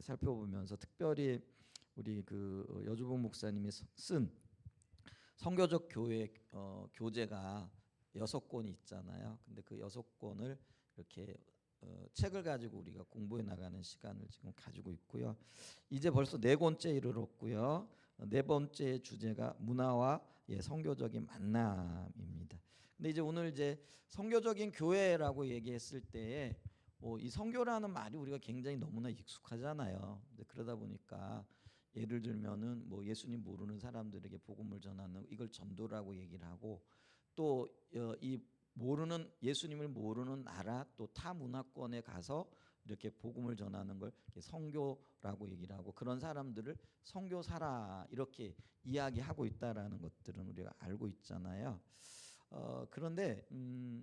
살펴보면서 특별히 우리 그 여주봉 목사님이 쓴 선교적 교회 교재가 6권이 있잖아요. 근데 그 6권을 이렇게 책을 가지고 우리가 공부해 나가는 시간을 지금 가지고 있고요. 이제 벌써 4권째 이르렀고요. 4번째 주제가 문화와 선교적인 만남입니다. 근데 이제 오늘 이제 선교적인 교회라고 얘기했을 때에 이 선교라는 말이 우리가 굉장히 너무나 익숙하잖아요. 그러다 보니까 예를 들면은 뭐 예수님 모르는 사람들에게 복음을 전하는 이걸 전도라고 얘기를 하고, 또 이 모르는 예수님을 모르는 나라 또 타 문화권에 가서 이렇게 복음을 전하는 걸 선교라고 얘기를 하고, 그런 사람들을 선교사라 이렇게 이야기하고 있다라는 것들은 우리가 알고 있잖아요. 그런데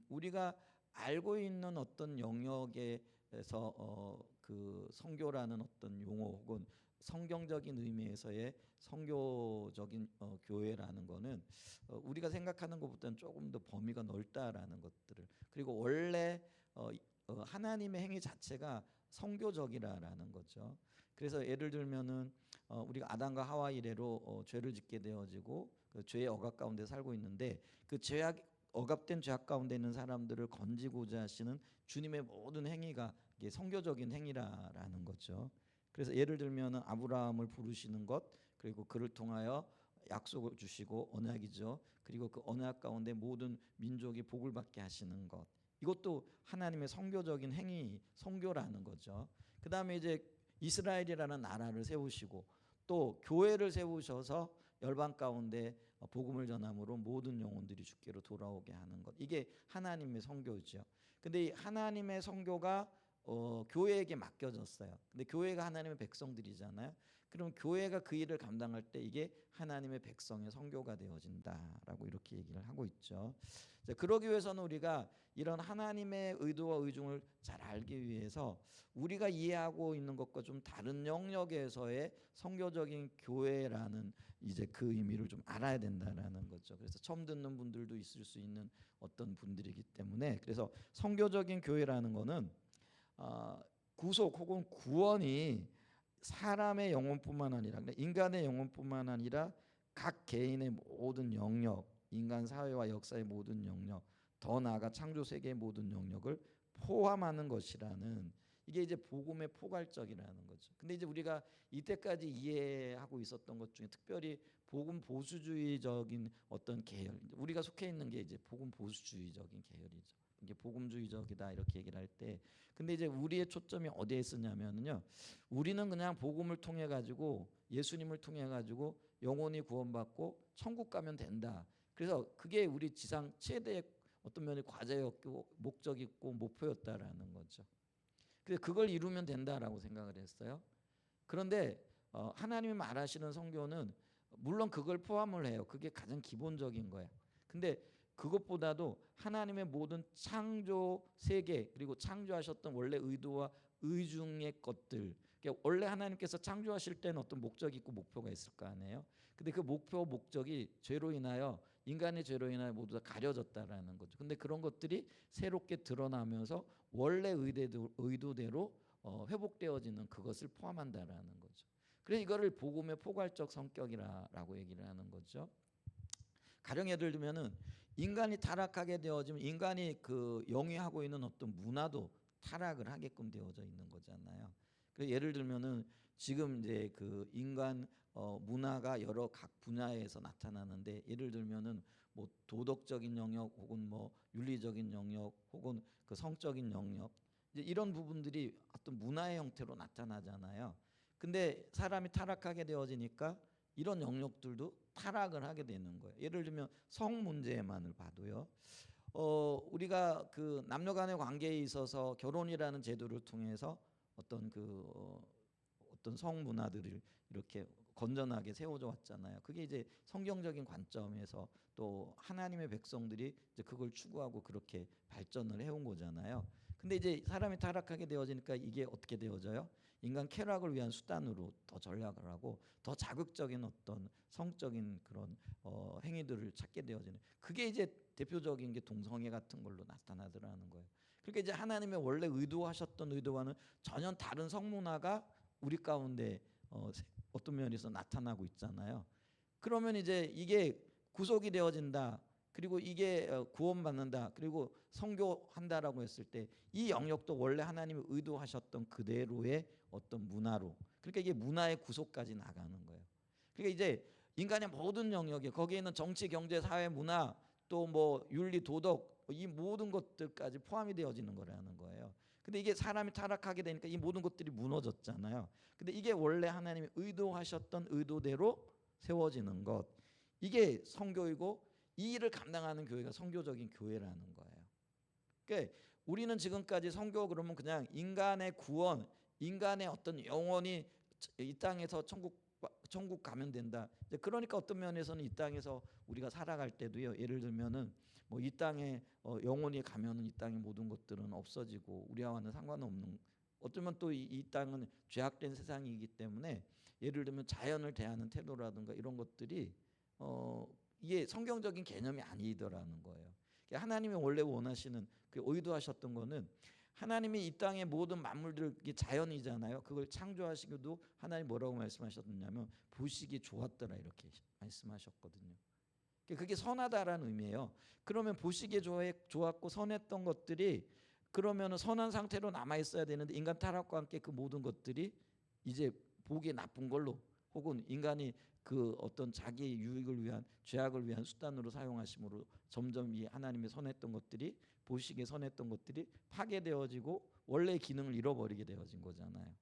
우리가 알고 있는 어떤 영역에서 그 선교라는 어떤 용어 혹은 성경적인 의미에서의 선교적인 교회라는 거는 우리가 생각하는 것보다는 조금 더 범위가 넓다라는 것들을, 그리고 원래 하나님의 행위 자체가 선교적이라는 거죠. 그래서 예를 들면은 우리가 아담과 하와 이래로 죄를 짓게 되어지고 그 죄의 억압 가운데 살고 있는데, 그 죄악 억압된 죄악 가운데 있는 사람들을 건지고자 하시는 주님의 모든 행위가 이게 선교적인 행위라는 거죠. 그래서 예를 들면은 아브라함을 부르시는 것, 그리고 그를 통하여 약속을 주시고 언약이죠. 그리고 그 언약 가운데 모든 민족이 복을 받게 하시는 것, 이것도 하나님의 선교적인 행위, 선교라는 거죠. 그 다음에 이제 이스라엘이라는 나라를 세우시고 또 교회를 세우셔서 열방 가운데 복음을 전함으로 모든 영혼들이 주께로 돌아오게 하는 것, 이게 하나님의 선교죠. 근데 이 하나님의 선교가 교회에게 맡겨졌어요. 근데 교회가 하나님의 백성들이잖아요. 그럼 교회가 그 일을 감당할 때 이게 하나님의 백성의 선교가 되어진다라고 이렇게 얘기를 하고 있죠. 그러기 위해서는 우리가 이런 하나님의 의도와 의중을 잘 알기 위해서 우리가 이해하고 있는 것과 좀 다른 영역에서의 선교적인 교회라는 이제 그 의미를 좀 알아야 된다라는 거죠. 그래서 처음 듣는 분들도 있을 수 있는 어떤 분들이기 때문에, 그래서 선교적인 교회라는 거는 구속 혹은 구원이 사람의 영혼뿐만 아니라 인간의 영혼뿐만 아니라 각 개인의 모든 영역, 인간 사회와 역사의 모든 영역, 더 나아가 창조 세계의 모든 영역을 포함하는 것이라는, 이게 이제 복음의 포괄적이라는 거죠. 근데 이제 우리가 이때까지 이해하고 있었던 것 중에 특별히 복음 보수주의적인 어떤 계열, 우리가 속해 있는 게 이제 복음 보수주의적인 계열이죠. 이게 복음주의적이다 이렇게 얘기를 할 때, 근데 이제 우리의 초점이 어디에 있었냐면요, 우리는 그냥 복음을 통해 가지고 예수님을 통해 가지고 영혼이 구원받고 천국 가면 된다. 그래서 그게 우리 지상 최대의 어떤 면의 과제였고 목적이고 목표였다라는 거죠. 그래서 그걸 이루면 된다라고 생각을 했어요. 그런데 하나님이 말하시는 선교는 물론 그걸 포함을 해요. 그게 가장 기본적인 거예요. 근데 그것보다도 하나님의 모든 창조 세계, 그리고 창조하셨던 원래 의도와 의중의 것들, 그러니까 원래 하나님께서 창조하실 때는 어떤 목적이 있고 목표가 있을 거 아니에요. 근데 그 목표 목적이 죄로 인하여, 인간의 죄로 인하여 모두 다 가려졌다라는 거죠. 근데 그런 것들이 새롭게 드러나면서 원래 의도대로 회복되어지는 그것을 포함한다라는 거죠. 그래서 이거를 복음의 포괄적 성격이라고 얘기를 하는 거죠. 가령 예를 들면은 인간이 타락하게 되어지면 인간이 그 영위하고 있는 어떤 문화도 타락을 하게끔 되어져 있는 거잖아요. 그래서 예를 들면은 지금 이제 그 인간 문화가 여러 각 분야에서 나타나는데, 예를 들면은 뭐 도덕적인 영역 혹은 뭐 윤리적인 영역 혹은 그 성적인 영역, 이제 이런 부분들이 어떤 문화의 형태로 나타나잖아요. 근데 사람이 타락하게 되어지니까 이런 영역들도 타락을 하게 되는 거예요. 예를 들면 성 문제만을 봐도요. 우리가 그 남녀 간의 관계에 있어서 결혼이라는 제도를 통해서 어떤 어떤 성 문화들을 이렇게 건전하게 세워져 왔잖아요. 그게 이제 성경적인 관점에서 또 하나님의 백성들이 이제 그걸 추구하고 그렇게 발전을 해온 거잖아요. 근데 이제 사람이 타락하게 되어지니까 이게 어떻게 되어져요? 인간 쾌락을 위한 수단으로 더 전략을 하고 더 자극적인 어떤 성적인 그런 행위들을 찾게 되어지는, 그게 이제 대표적인 게 동성애 같은 걸로 나타나더라는 거예요. 그러니까 이제 하나님의 원래 의도하셨던 의도와는 전혀 다른 성문화가 우리 가운데 어떤 면에서 나타나고 있잖아요. 그러면 이제 이게 구속이 되어진다. 그리고 이게 구원받는다. 그리고 선교한다라고 했을 때 이 영역도 원래 하나님이 의도하셨던 그대로의 어떤 문화로, 그러니까 이게 문화의 구속까지 나가는 거예요. 그러니까 이제 인간의 모든 영역에, 거기에 있는 정치, 경제, 사회, 문화, 또 뭐 윤리, 도덕, 이 모든 것들까지 포함이 되어지는 거라는 거예요. 근데 이게 사람이 타락하게 되니까 이 모든 것들이 무너졌잖아요. 근데 이게 원래 하나님이 의도하셨던 의도대로 세워지는 것, 이게 선교이고, 이 일을 감당하는 교회가 선교적인 교회라는 거예요. 그러니까 우리는 지금까지 선교 그러면 그냥 인간의 구원, 인간의 어떤 영혼이 이 땅에서 천국 가면 된다. 그러니까 어떤 면에서는 이 땅에서 우리가 살아갈 때도요. 예를 들면은 뭐 이 땅에 영혼이 가면은 이 땅의 모든 것들은 없어지고 우리와는 상관없는, 어쩌면 또 이 땅은 죄악된 세상이기 때문에 예를 들면 자연을 대하는 태도라든가 이런 것들이 이게 성경적인 개념이 아니더라는 거예요. 하나님이 원래 원하시는 그 의도하셨던 거는, 하나님이 이 땅의 모든 만물들, 이게 자연이잖아요. 그걸 창조하시기도 하나님 뭐라고 말씀하셨냐면 보시기 좋았더라 이렇게 말씀하셨거든요. 그게 선하다라는 의미예요. 그러면 보시기에 좋았고 선했던 것들이 그러면은 선한 상태로 남아 있어야 되는데, 인간 타락과 함께 그 모든 것들이 이제 보기에 나쁜 걸로, 혹은 인간이 그 어떤 자기의 유익을 위한, 죄악을 위한 수단으로 사용하심으로 점점 이 하나님의 선했던 것들이, 보시기에 선했던 것들이 파괴되어지고 원래의 기능을 잃어버리게 되어진 거잖아요.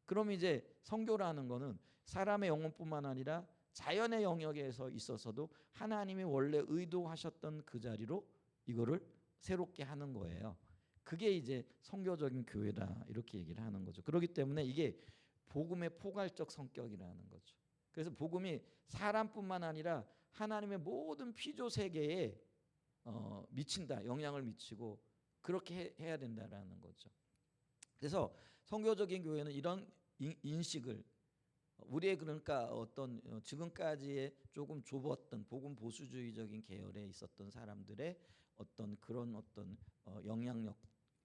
그럼 이제 선교라는 거는 사람의 영혼뿐만 아니라 자연의 영역에서 있어서도 하나님이 원래 의도하셨던 그 자리로 이거를 새롭게 하는 거예요. 그게 이제 선교적인 교회다 이렇게 얘기를 하는 거죠. 그렇기 때문에 이게 복음의 포괄적 성격이라는 거죠. 그래서 복음이 사람뿐만 아니라 하나님의 모든 피조 세계에 미친다, 영향을 미치고 그렇게 해야 된다라는 거죠. 그래서 선교적인 교회는 이런 인식을, 우리의 그러니까 어떤 지금까지의 조금 좁았던 복음 보수주의적인 계열에 있었던 사람들의 어떤 그런 어떤 영향력,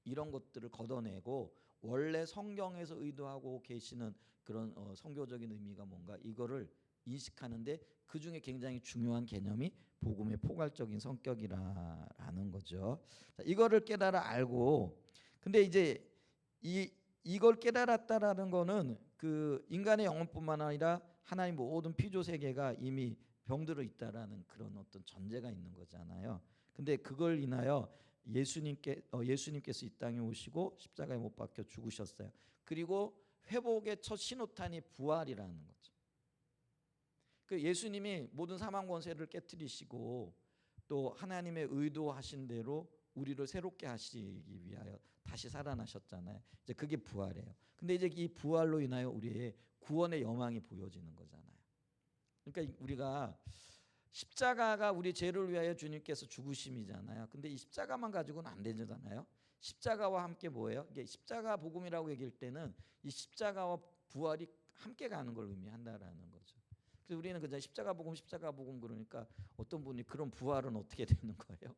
이런 것들을 걷어내고 원래 성경에서 의도하고 계시는 그런 선교적인 의미가 뭔가, 이거를 인식하는데 그 중에 굉장히 중요한 개념이 복음의 포괄적인 성격이라는 거죠. 자, 이거를 깨달아 알고, 근데 이제 이걸 깨달았다라는 거는 그 인간의 영혼뿐만 아니라 하나님 모든 피조 세계가 이미 병들어 있다라는 그런 어떤 전제가 있는 거잖아요. 근데 그걸 인하여 예수님께서 이 땅에 오시고 십자가에 못 박혀 죽으셨어요. 그리고 회복의 첫 신호탄이 부활이라는 거죠. 그 예수님이 모든 사망 권세를 깨뜨리시고 또 하나님의 의도하신 대로 우리를 새롭게 하시기 위하여 다시 살아나셨잖아요. 이제 그게 부활이에요. 근데 이제 이 부활로 인하여 우리의 구원의 여망이 보여지는 거잖아요. 그러니까 우리가 십자가가 우리 죄를 위하여 주님께서 죽으심이잖아요. 근데 이 십자가만 가지고는 안 되잖아요. 십자가와 함께 뭐예요? 이게 십자가 복음이라고 얘기할 때는 이 십자가와 부활이 함께 가는 걸 의미한다라는 거죠. 그래서 우리는 그냥 십자가 복음 그러니까 어떤 분이 그런 부활은 어떻게 되는 거예요?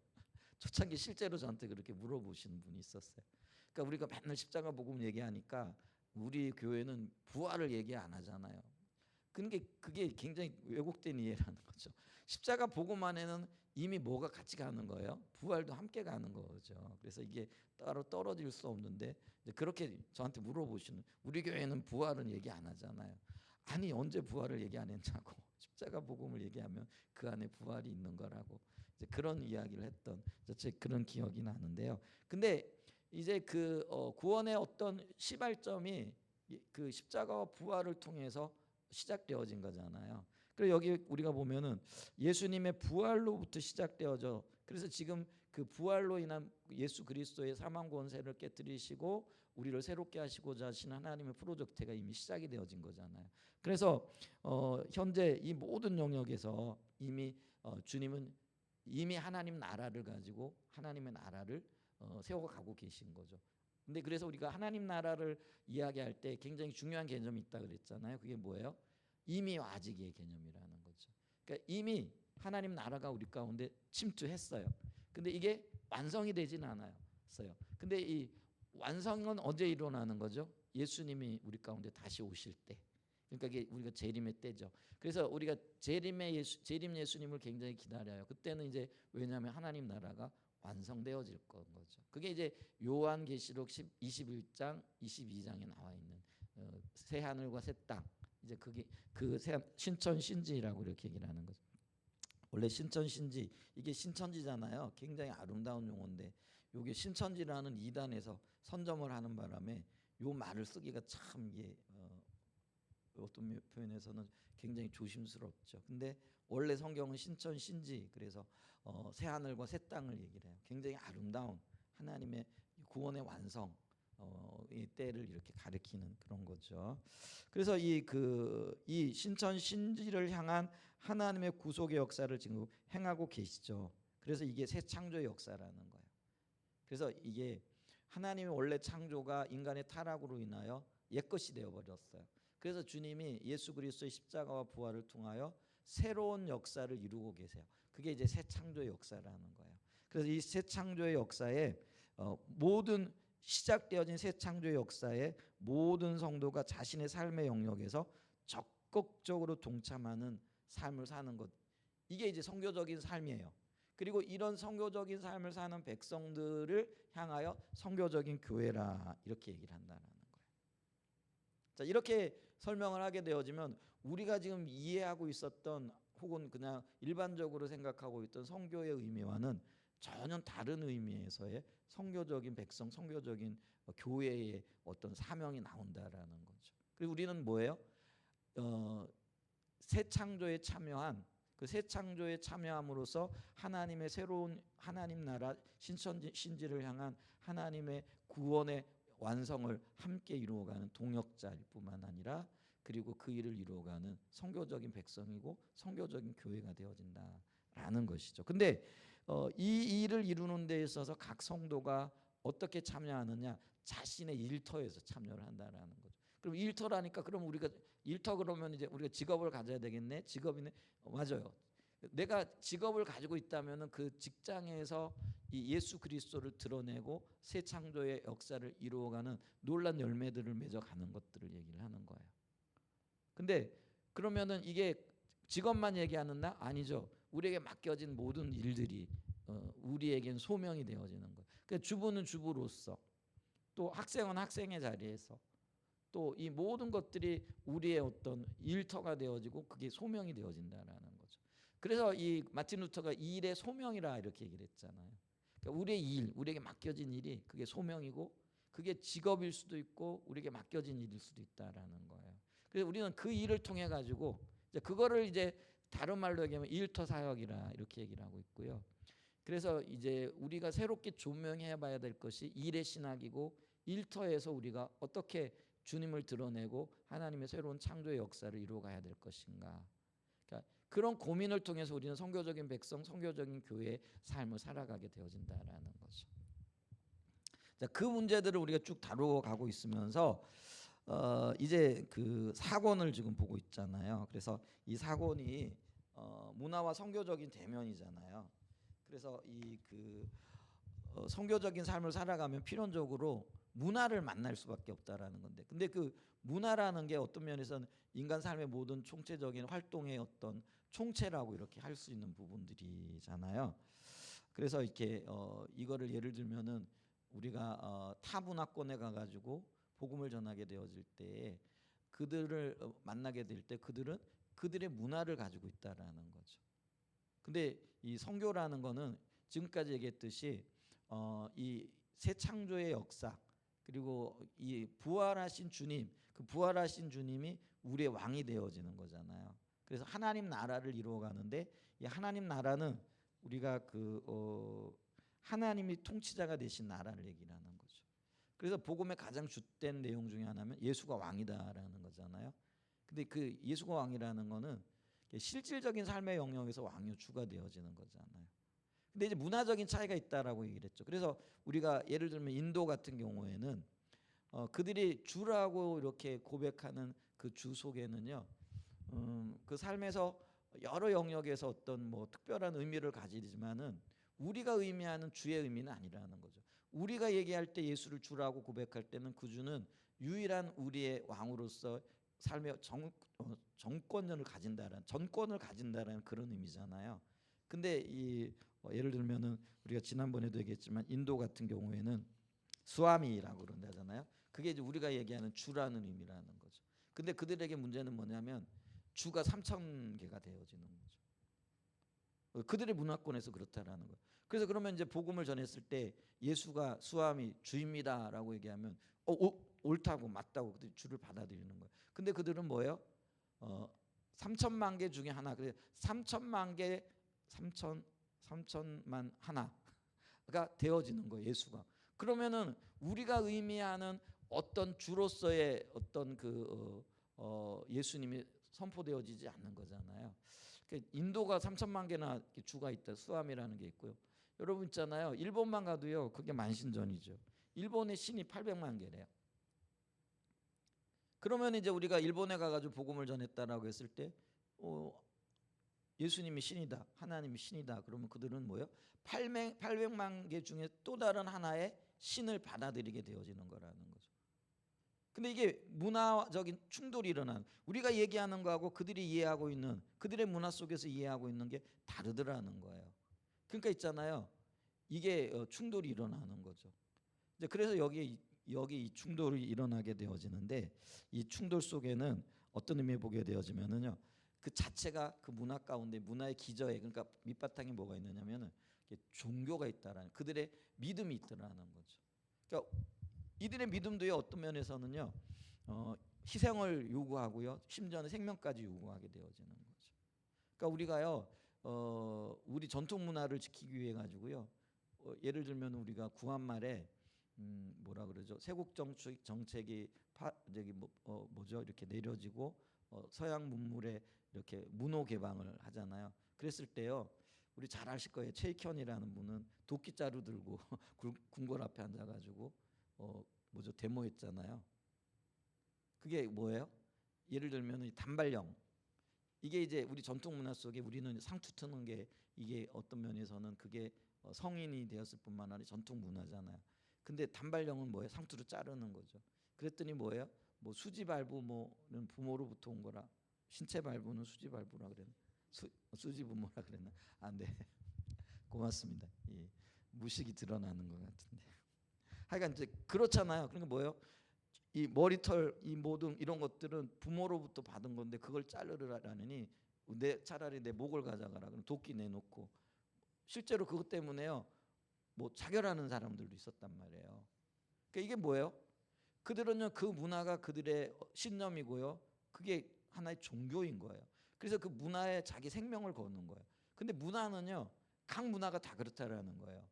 초창기 실제로 저한테 그렇게 물어보시는 분이 있었어요. 그러니까 우리가 맨날 십자가 복음 얘기하니까 우리 교회는 부활을 얘기 안 하잖아요. 그게 굉장히 왜곡된 이해라는 거죠. 십자가 복음 안에는 이미 뭐가 같이 가는 거예요? 부활도 함께 가는 거죠. 그래서 이게 따로 떨어질 수 없는데, 이제 그렇게 저한테 물어보시는, 우리 교회는 부활은 얘기 안 하잖아요. 아니 언제 부활을 얘기 안 했냐고. 십자가 복음을 얘기하면 그 안에 부활이 있는 거라고 이제 그런 이야기를 했던 제 그런 기억이 나는데요. 근데 이제 그 구원의 어떤 시발점이 그 십자가와 부활을 통해서 시작되어진 거잖아요. 그리고 여기 우리가 보면은 예수님의 부활로부터 시작되어져. 그래서 지금 그 부활로 인한 예수 그리스도의 사망 권세를 깨뜨리시고 우리를 새롭게 하시고자 하시는 하나님의 프로젝트가 이미 시작이 되어진 거잖아요. 그래서 현재 이 모든 영역에서 이미 주님은 이미 하나님 나라를 가지고 하나님의 나라를 세워가고 계신 거죠. 근데 그래서 우리가 하나님 나라를 이야기할 때 굉장히 중요한 개념이 있다 그랬잖아요. 그게 뭐예요? 이미와 아직의 개념이라는 거죠. 그러니까 이미 하나님 나라가 우리 가운데 침투했어요. 근데 이게 완성이 되지는 않았어요. 근데 이 완성은 언제 일어나는 거죠? 예수님이 우리 가운데 다시 오실 때, 그러니까 이게 우리가 재림의 때죠. 그래서 우리가 재림 예수님을 굉장히 기다려요. 그때는 이제 왜냐하면 하나님 나라가 완성되어질 거죠. 그게 이제 요한계시록 21장 22장에 나와 있는 새 하늘과 새 땅, 이제 그게 그 신천 신지라고 이렇게 얘기를 하는 거죠. 원래 신천 신지, 이게 신천지잖아요. 굉장히 아름다운 용어인데 요게 신천지라는 이단에서 선점을 하는 바람에 요 말을 쓰기가 참 이게 어떤 표현에서는 굉장히 조심스럽죠. 근데 원래 성경은 신천 신지, 그래서 새 하늘과 새 땅을 얘기를 해요. 굉장히 아름다운 하나님의 구원의 완성, 이 때를 이렇게 가리키는 그런 거죠. 그래서 이 신천 신지를 향한 하나님의 구속의 역사를 지금 행하고 계시죠. 그래서 이게 새 창조의 역사라는 거예요. 그래서 이게 하나님의 원래 창조가 인간의 타락으로 인하여 옛것이 되어 버렸어요. 그래서 주님이 예수 그리스도의 십자가와 부활을 통하여 새로운 역사를 이루고 계세요. 그게 이제 새 창조의 역사라는 거예요. 그래서 이 새 창조의 역사에 모든 시작되어진 새 창조의 역사에 모든 성도가 자신의 삶의 영역에서 적극적으로 동참하는 삶을 사는 것, 이게 이제 선교적인 삶이에요. 그리고 이런 선교적인 삶을 사는 백성들을 향하여 선교적인 교회라 이렇게 얘기를 한다는 거예요. 자, 이렇게 설명을 하게 되어지면 우리가 지금 이해하고 있었던 혹은 그냥 일반적으로 생각하고 있던 선교의 의미와는 전혀 다른 의미에서의 선교적인 백성, 선교적인 교회의 어떤 사명이 나온다라는 거죠. 그리고 우리는 뭐예요? 새 창조에 참여한, 그 새 창조에 참여함으로써 하나님의 새로운 하나님 나라 신지를 향한 하나님의 구원의 완성을 함께 이루어가는 동역자일 뿐만 아니라 그리고 그 일을 이루어가는 선교적인 백성이고 선교적인 교회가 되어진다라는 것이죠. 근데 이 일을 이루는 데 있어서 각 성도가 어떻게 참여하느냐, 자신의 일터에서 참여를 한다라는 거죠. 그럼 일터라니까 그럼 우리가 일터 그러면 이제 우리가 직업을 가져야 되겠네. 직업이네. 맞아요. 내가 직업을 가지고 있다면은 그 직장에서 이 예수 그리스도를 드러내고 새 창조의 역사를 이루어가는 놀란 열매들을 맺어가는 것들을 얘기를 하는 거예요. 근데 그러면은 이게 직업만 얘기하는 나? 아니죠. 우리에게 맡겨진 모든 일들이 우리에겐 소명이 되어지는 거예요. 그러니까 주부는 주부로서, 또 학생은 학생의 자리에서, 또 이 모든 것들이 우리의 어떤 일터가 되어지고 그게 소명이 되어진다라는 거죠. 그래서 이 마틴 루터가 일의 소명이라 이렇게 얘기를 했잖아요. 그러니까 우리의 일, 우리에게 맡겨진 일이 그게 소명이고 그게 직업일 수도 있고 우리에게 맡겨진 일일 수도 있다라는 거예요. 그래서 우리는 그 일을 통해 가지고 이제 그거를 이제 다른 말로 얘기하면 일터 사역이라 이렇게 얘기를 하고 있고요. 그래서 이제 우리가 새롭게 조명해 봐야 될 것이 일의 신학이고 일터에서 우리가 어떻게 주님을 드러내고 하나님의 새로운 창조의 역사를 이루어가야 될 것인가. 그러니까 그런 고민을 통해서 우리는 선교적인 백성, 선교적인 교회의 삶을 살아가게 되어진다라는 거죠. 자, 그 문제들을 우리가 쭉 다루어 가고 있으면서 이제 그 사권을 지금 보고 있잖아요. 그래서 이 사권이 문화와 선교적인 대면이잖아요. 그래서 이 선교적인 삶을 살아가면 필연적으로 문화를 만날 수밖에 없다라는 건데, 근데 그 문화라는 게 어떤 면에서는 인간 삶의 모든 총체적인 활동의 어떤 총체라고 이렇게 할 수 있는 부분들이잖아요. 그래서 이렇게 이거를 예를 들면은 우리가 타 문화권에 가가지고 복음을 전하게 되어질 때 그들을 만나게 될 때 그들은 그들의 문화를 가지고 있다라는 거죠. 근데 이 선교라는 거는 지금까지 얘기했듯이 이 새 창조의 역사, 그리고 이 부활하신 주님, 그 부활하신 주님이 우리의 왕이 되어지는 거잖아요. 그래서 하나님 나라를 이루어가는데 이 하나님 나라는 우리가 하나님이 통치자가 되신 나라를 얘기를 하는 거죠. 그래서 복음의 가장 주된 내용 중에 하나는 예수가 왕이다라는 거잖아요. 근데 그 예수가 왕이라는 거는 실질적인 삶의 영역에서 왕이 주가 되어지는 거잖아요. 근데 이제 문화적인 차이가 있다라고 얘기를 했죠. 그래서 우리가 예를 들면 인도 같은 경우에는 그들이 주라고 이렇게 고백하는 그 주 속에는요, 그 삶에서 여러 영역에서 어떤 뭐 특별한 의미를 가지지만은 우리가 의미하는 주의 의미는 아니라는 거죠. 우리가 얘기할 때 예수를 주라고 고백할 때는 그 주는 유일한 우리의 왕으로서 삶의 정권을 가진다라는 그런 의미잖아요. 근데 예를 들면은 우리가 지난번에도 얘기했지만 인도 같은 경우에는 수아미라고 그런다잖아요. 그게 이제 우리가 얘기하는 주라는 의미라는 거죠. 근데 그들에게 문제는 뭐냐면 주가 3,000개가 되어지는 거죠. 그들의 문화권에서 그렇다라는 거예요. 그래서 그러면 이제 복음을 전했을 때 예수가 수아미 주입니다라고 얘기하면 옳다고 맞다고 그들이 주를 받아들이는 거예요. 근데 그들은 뭐예요? 3천만 개 중에 하나. 그래 3천만 하나가 되어지는 거예요. 예수가. 그러면은 우리가 의미하는 어떤 주로서의 어떤 예수님이 선포되어지지 않는 거잖아요. 인도가 3천만 개나 주가 있다. 수암이라는 게 있고요. 여러분 있잖아요. 일본만 가도요. 그게 만신전이죠. 일본의 신이 800만 개래요. 그러면 이제 우리가 일본에 가가지고 복음을 전했다라고 했을 때 예수님이 신이다, 하나님이 신이다. 그러면 그들은 뭐예요? 800만 개 중에 또 다른 하나의 신을 받아들이게 되어지는 거라는 거죠. 근데 이게 문화적인 충돌이 일어난, 우리가 얘기하는 거하고 그들이 이해하고 있는, 그들의 문화 속에서 이해하고 있는 게 다르더라는 거예요. 그러니까 있잖아요. 이게 충돌이 일어나는 거죠. 이제 그래서 여기 이 충돌이 일어나게 되어지는데, 이 충돌 속에는 어떤 의미에 보게 되어지면은요, 그 자체가 그 문화 가운데 문화의 기저에, 그러니까 밑바탕에 뭐가 있느냐면은 종교가 있다라는, 그들의 믿음이 있다라는 거죠. 그러니까 이들의 믿음도요, 어떤 면에서는요, 희생을 요구하고요, 심지어는 생명까지 요구하게 되어지는 거죠. 그러니까 우리가요, 우리 전통 문화를 지키기 위해 가지고요, 예를 들면 우리가 구한말에 뭐라 그러죠? 세국 정책이 뭐죠? 이렇게 내려지고 서양 문물에 이렇게 문호 개방을 하잖아요. 그랬을 때요, 우리 잘 아실 거예요. 최익현이라는 분은 도끼자루 들고 궁궐 앞에 앉아가지고 뭐죠? 데모했잖아요. 그게 뭐예요? 예를 들면 이 단발령. 이게 이제 우리 전통 문화 속에 우리는 상투 트는 게, 이게 어떤 면에서는 그게 성인이 되었을 뿐만 아니라 전통 문화잖아요. 근데 단발령은 뭐예요? 상투로 자르는 거죠. 그랬더니 뭐예요? 뭐 수지발부 뭐는 부모로부터 온 거라, 신체발부는 수지발부라 그랬나? 수지부모라 그랬나? 아, 네. 고맙습니다. 예. 무식이 드러나는 것 같은데. 하여간 이제 그렇잖아요. 그러니까 뭐예요? 이 머리털, 이 모든 이런 것들은 부모로부터 받은 건데 그걸 자르라니 차라리 내 목을 가져가라. 그럼 도끼 내놓고, 실제로 그것 때문에요, 뭐 자결하는 사람들도 있었단 말이에요. 그러니까 이게 뭐예요? 그들은요, 그 문화가 그들의 신념이고요, 그게 하나의 종교인 거예요. 그래서 그 문화에 자기 생명을 거는 거예요. 근데 문화는요, 각 문화가 다 그렇다라는 거예요.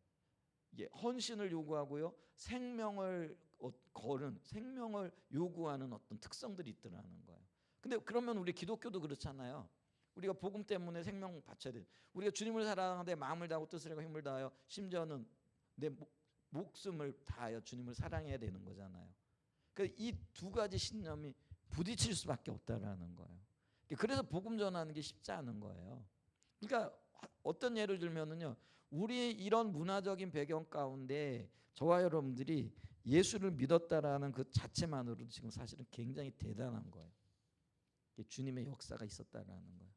헌신을 요구하고요, 생명을 생명을 요구하는 어떤 특성들이 있더라는 거예요. 근데 그러면 우리 기독교도 그렇잖아요. 우리가 복음 때문에 생명 바쳐야 돼. 우리가 주님을 사랑하되 마음을 다하고 뜻을 하고 힘을 다하여 심지어는 내 목숨을 다하여 주님을 사랑해야 되는 거잖아요. 그러니까 이 두 가지 신념이 부딪힐 수밖에 없다라는 거예요. 그래서 복음 전하는 게 쉽지 않은 거예요. 그러니까 어떤 예를 들면은요, 우리 이런 문화적인 배경 가운데 저와 여러분들이 예수를 믿었다라는 그 자체만으로도 지금 사실은 굉장히 대단한 거예요. 주님의 역사가 있었다라는 거예요.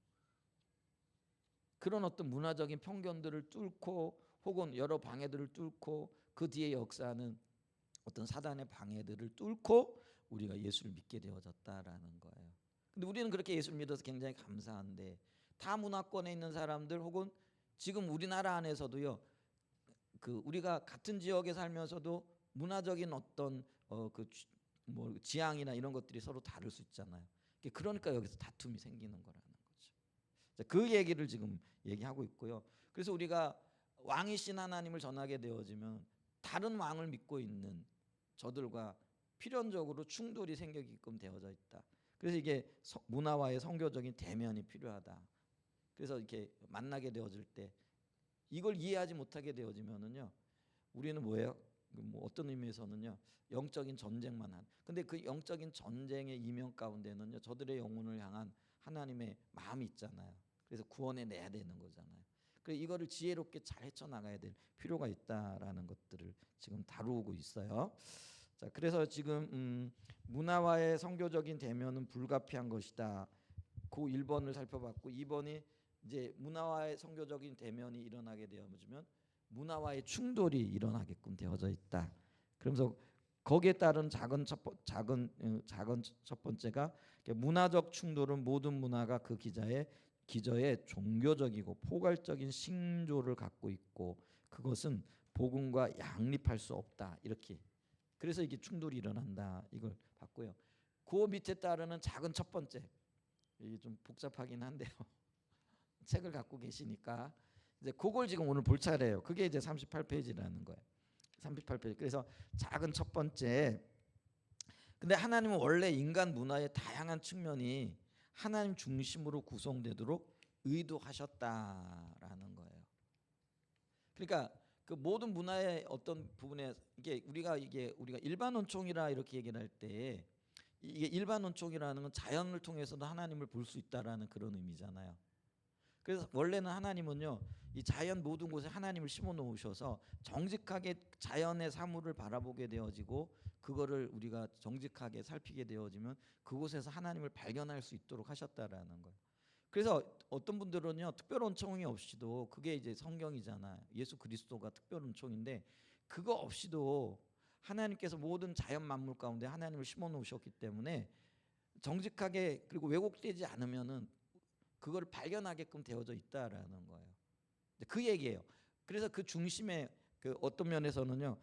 그런 어떤 문화적인 편견들을 뚫고, 혹은 여러 방해들을 뚫고, 그 뒤에 역사는 어떤 사단의 방해들을 뚫고 우리가 예수를 믿게 되어졌다라는 거예요. 근데 우리는 그렇게 예수를 믿어서 굉장히 감사한데, 타 문화권에 있는 사람들, 혹은 지금 우리나라 안에서도요, 그 우리가 같은 지역에 살면서도 문화적인 어떤 뭐 지향이나 이런 것들이 서로 다를 수 있잖아요. 그러니까 여기서 다툼이 생기는 거라는 거죠. 그 얘기를 지금 얘기하고 있고요. 그래서 우리가 왕이신 하나님을 전하게 되어지면 다른 왕을 믿고 있는 저들과 필연적으로 충돌이 생기게끔 되어져 있다. 그래서 이게 문화와의 선교적인 대면이 필요하다. 그래서 이렇게 만나게 되어질 때 이걸 이해하지 못하게 되어지면은요, 우리는 뭐예요? 뭐 어떤 의미에서는요, 영적인 전쟁만 한. 근데 그 영적인 전쟁의 이면 가운데는요, 저들의 영혼을 향한 하나님의 마음이 있잖아요. 그래서 구원해 내야 되는 거잖아요. 그래서 이거를 지혜롭게 잘 헤쳐나가야 될 필요가 있다라는 것들을 지금 다루고 있어요. 자, 그래서 지금 문화와의 성교적인 대면은 불가피한 것이다. 그 1번을 살펴봤고 2번이 이제 문화와의 성교적인 대면이 일어나게 되어지면 문화와의 충돌이 일어나게끔 되어져 있다. 그러면서 거기에 따른 작은 첫 번째가 문화적 충돌은 모든 문화가 그 기저에 종교적이고 포괄적인 싱조를 갖고 있고 그것은 복음과 양립할 수 없다. 이렇게. 그래서 이게 충돌이 일어난다. 이걸 봤고요. 그 밑에 따르는 작은 첫 번째. 이게 좀 복잡하긴 한데요. 책을 갖고 계시니까 이제 그걸 지금 오늘 볼 차례예요. 그게 이제 38페이지라는 거예요. 38페이지. 그래서 작은 첫 번째. 근데 하나님은 원래 인간 문화의 다양한 측면이 하나님 중심으로 구성되도록 의도하셨다라는 거예요. 그러니까 그 모든 문화의 어떤 부분에 이게 우리가 일반 원총이라 이렇게 얘기를 할 때 이게 일반 원총이라는 건 자연을 통해서도 하나님을 볼 수 있다라는 그런 의미잖아요. 그래서 원래는 하나님은요 이 자연 모든 곳에 하나님을 심어 놓으셔서 정직하게 자연의 사물을 바라보게 되어지고 그거를 우리가 정직하게 살피게 되어지면 그곳에서 하나님을 발견할 수 있도록 하셨다라는 거예요. 그래서 어떤 분들은요 특별 은총이 없이도 그게 이제 성경이잖아요. 예수 그리스도가 특별 은총인데 그거 없이도 하나님께서 모든 자연 만물 가운데 하나님을 심어 놓으셨기 때문에 정직하게 그리고 왜곡되지 않으면은 그걸 발견하게끔 되어져 있다라는 거예요. 그 얘기예요. 그래서 그 중심에 그 어떤 면에서는요,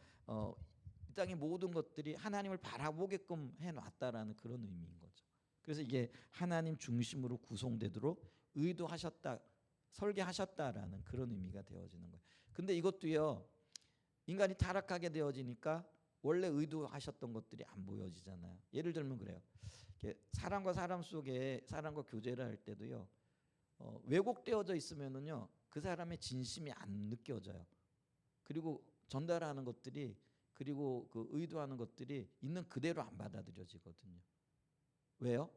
이 땅의 모든 것들이 하나님을 바라보게끔 해놨다라는 그런 의미인 거죠. 그래서 이게 하나님 중심으로 구성되도록 의도하셨다, 설계하셨다라는 그런 의미가 되어지는 거예요. 근데 이것도요, 인간이 타락하게 되어지니까 원래 의도하셨던 것들이 안 보여지잖아요. 예를 들면 그래요. 사람과 사람 속에 사람과 교제를 할 때도요. 왜곡되어져 있으면은요 그 사람의 진심이 안 느껴져요. 그리고 전달하는 것들이 그리고 그 의도하는 것들이 있는 그대로 안 받아들여지거든요. 왜요?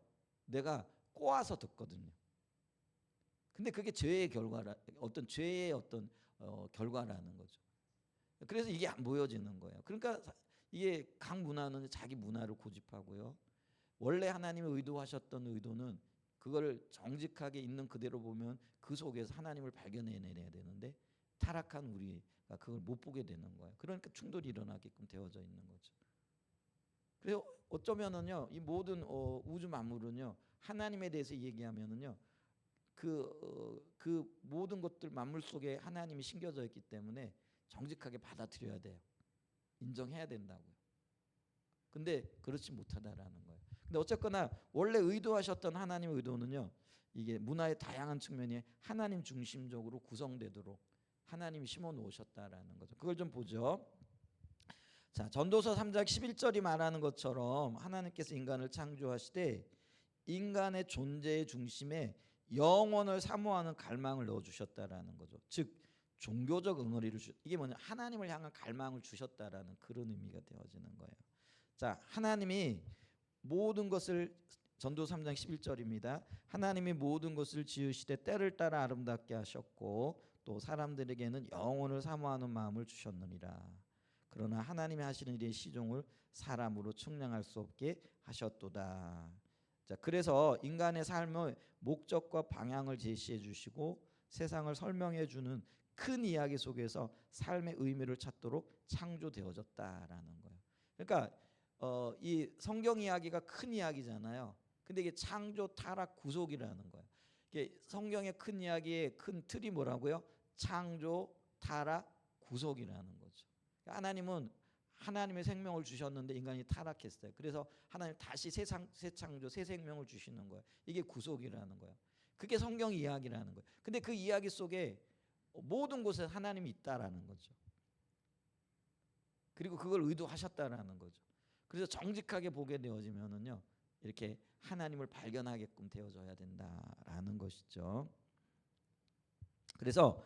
내가 꼬아서 듣거든요. 근데 그게 죄의 결과라 어떤 죄의 어떤 결과라는 거죠. 그래서 이게 안 보여지는 거예요. 그러니까 이게 각 문화는 자기 문화를 고집하고요. 원래 하나님이 의도하셨던 의도는 그걸 정직하게 있는 그대로 보면 그 속에서 하나님을 발견해내야 되는데 타락한 우리가 그걸 못 보게 되는 거예요. 그러니까 충돌이 일어나게끔 되어져 있는 거죠. 그래서 어쩌면은요 이 모든 우주 만물은요 하나님에 대해서 얘기하면은요 그 모든 것들 만물 속에 하나님이 심겨져 있기 때문에 정직하게 받아들여야 돼요. 인정해야 된다고요. 근데 그렇지 못하다라는 거예요. 근데 어쨌거나 원래 의도하셨던 하나님의 의도는요. 이게 문화의 다양한 측면이 하나님 중심적으로 구성되도록 하나님이 심어 놓으셨다라는 거죠. 그걸 좀 보죠. 자, 전도서 3장 11절이 말하는 것처럼 하나님께서 인간을 창조하시되 인간의 존재의 중심에 영원을 사모하는 갈망을 넣어 주셨다라는 거죠. 즉 종교적 응어리를 이게 뭐냐? 하나님을 향한 갈망을 주셨다라는 그런 의미가 되어지는 거예요. 자, 하나님이 모든 것을 전도 3장 11절입니다. 하나님이 모든 것을 지으시되 때를 따라 아름답게 하셨고 또 사람들에게는 영혼을 사모하는 마음을 주셨느니라. 그러나 하나님이 하시는 일의 시종을 사람으로 측량할 수 없게 하셨도다. 자, 그래서 인간의 삶의 목적과 방향을 제시해 주시고 세상을 설명해 주는 큰 이야기 속에서 삶의 의미를 찾도록 창조되어졌다라는 거예요. 그러니까 이 성경 이야기가 큰 이야기잖아요. 근데 이게 창조, 타락, 구속이라는 거예요. 이게 성경의 큰 이야기의 큰 틀이 뭐라고요? 창조, 타락, 구속이라는 거죠. 하나님은 하나님의 생명을 주셨는데 인간이 타락했어요. 그래서 하나님 다시 새 창조, 새 생명을 주시는 거예요. 이게 구속이라는 거예요. 그게 성경 이야기라는 거예요. 근데 그 이야기 속에 모든 곳에 하나님이 있다라는 거죠. 그리고 그걸 의도하셨다라는 거죠. 그래서 정직하게 보게 되어지면은요 이렇게 하나님을 발견하게끔 되어져야 된다라는 것이죠. 그래서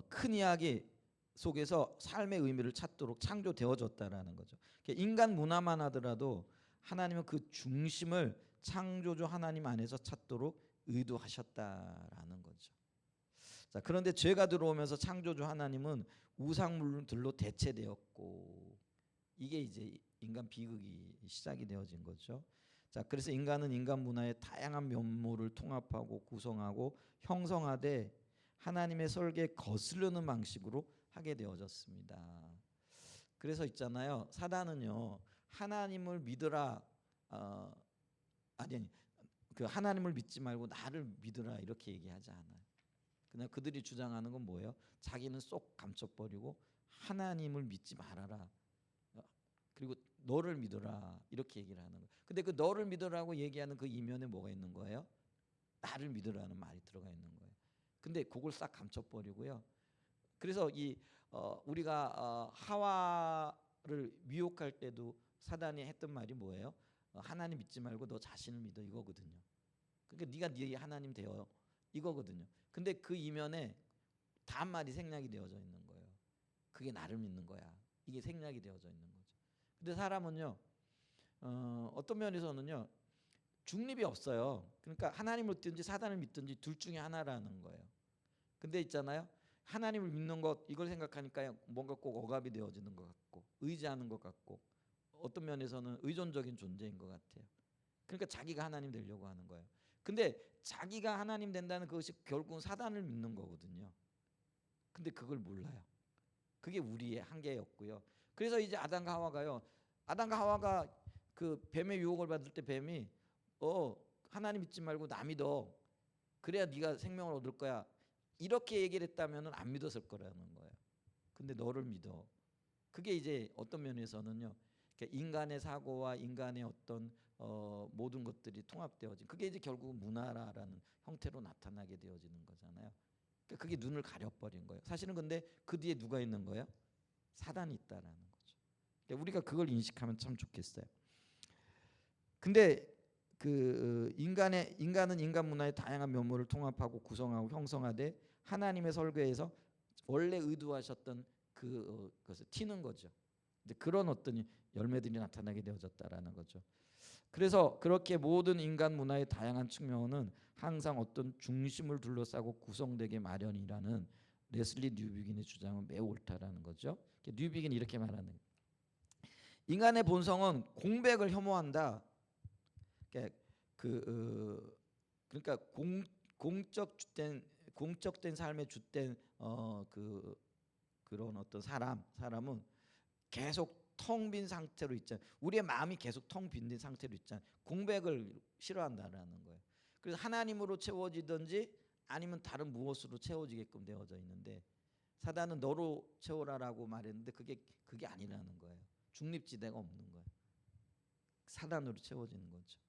큰 이야기 속에서 삶의 의미를 찾도록 창조되어졌다라는 거죠. 인간 문화만 하더라도 하나님은 그 중심을 창조주 하나님 안에서 찾도록 의도하셨다라는 거죠. 자, 그런데 죄가 들어오면서 창조주 하나님은 우상물들로 대체되었고 이게 이제 인간 비극이 시작이 되어진 거죠. 자, 그래서 인간은 인간 문화의 다양한 면모를 통합하고 구성하고 형성하되 하나님의 설계에 거스르는 방식으로 하게 되어졌습니다. 그래서 있잖아요. 사단은요. 하나님을 믿으라 아니 그 하나님을 믿지 말고 나를 믿으라 이렇게 얘기하지 않아요. 그냥 그들이 주장하는 건 뭐예요? 자기는 쏙 감춰버리고 하나님을 믿지 말아라. 그리고 너를 믿어라 이렇게 얘기를 하는 거예요. 근데 그 너를 믿으라고 얘기하는 그 이면에 뭐가 있는 거예요? 나를 믿으라는 말이 들어가 있는 거예요. 근데 그걸 싹 감춰버리고요. 그래서 우리가 하와를 미혹할 때도 사단이 했던 말이 뭐예요? 하나님 믿지 말고 너 자신을 믿어 이거거든요. 그러니까 네가 네 하나님 되어 이거거든요. 근데 그 이면에 단말이 생략이 되어져 있는 거예요. 그게 나를 믿는 거야. 이게 생략이 되어져 있는 거죠. 근데 사람은요, 어떤 면에서는요, 중립이 없어요. 그러니까 하나님을 믿든지 사단을 믿든지 둘 중에 하나라는 거예요. 근데 있잖아요, 하나님을 믿는 것 이걸 생각하니까 뭔가 꼭 억압이 되어지는 것 같고 의지하는 것 같고 어떤 면에서는 의존적인 존재인 것 같아요. 그러니까 자기가 하나님 되려고 하는 거예요. 근데 자기가 하나님 된다는 그것이 결국은 사단을 믿는 거거든요. 근데 그걸 몰라요. 그게 우리의 한계였고요. 그래서 이제 아담과 하와가요. 아담과 하와가 그 뱀의 유혹을 받을 때 뱀이 하나님 믿지 말고 나 믿어. 그래야 네가 생명을 얻을 거야. 이렇게 얘기를 했다면은 안 믿었을 거라는 거예요. 근데 너를 믿어. 그게 이제 어떤 면에서는요. 그러니까 인간의 사고와 인간의 어떤 모든 것들이 통합되어진 그게 이제 결국 문화라는 형태로 나타나게 되어지는 거잖아요. 그러니까 그게 눈을 가려버린 거예요. 사실은 근데 그 뒤에 누가 있는 거예요? 사단이 있다라는 거죠. 그러니까 우리가 그걸 인식하면 참 좋겠어요. 근데 그 인간은 인간 문화의 다양한 면모를 통합하고 구성하고 형성하되 하나님의 설계에서 원래 의도하셨던 그것을 튀는 거죠. 근데 그런 어떤 열매들이 나타나게 되어졌다라는 거죠. 그래서 그렇게 모든 인간 문화의 다양한 측면은 항상 어떤 중심을 둘러싸고 구성되게 마련이라는 레슬리 뉴비긴의 주장은 매우 옳다라는 거죠. 뉴비긴이 이렇게 말하는 거예요. 인간의 본성은 공백을 혐오한다. 그러니까 공적된 삶의 주된 그런 어떤 사람은 계속 텅 빈 상태로 있잖아요. 우리의 마음이 계속 텅 빈 상태로 있잖아요. 공백을 싫어한다라는 거예요. 그래서 하나님으로 채워지든지 아니면 다른 무엇으로 채워지게끔 되어져 있는데 사단은 너로 채워라라고 말했는데 그게 아니라는 거예요. 중립지대가 없는 거예요. 사단으로 채워지는 거죠.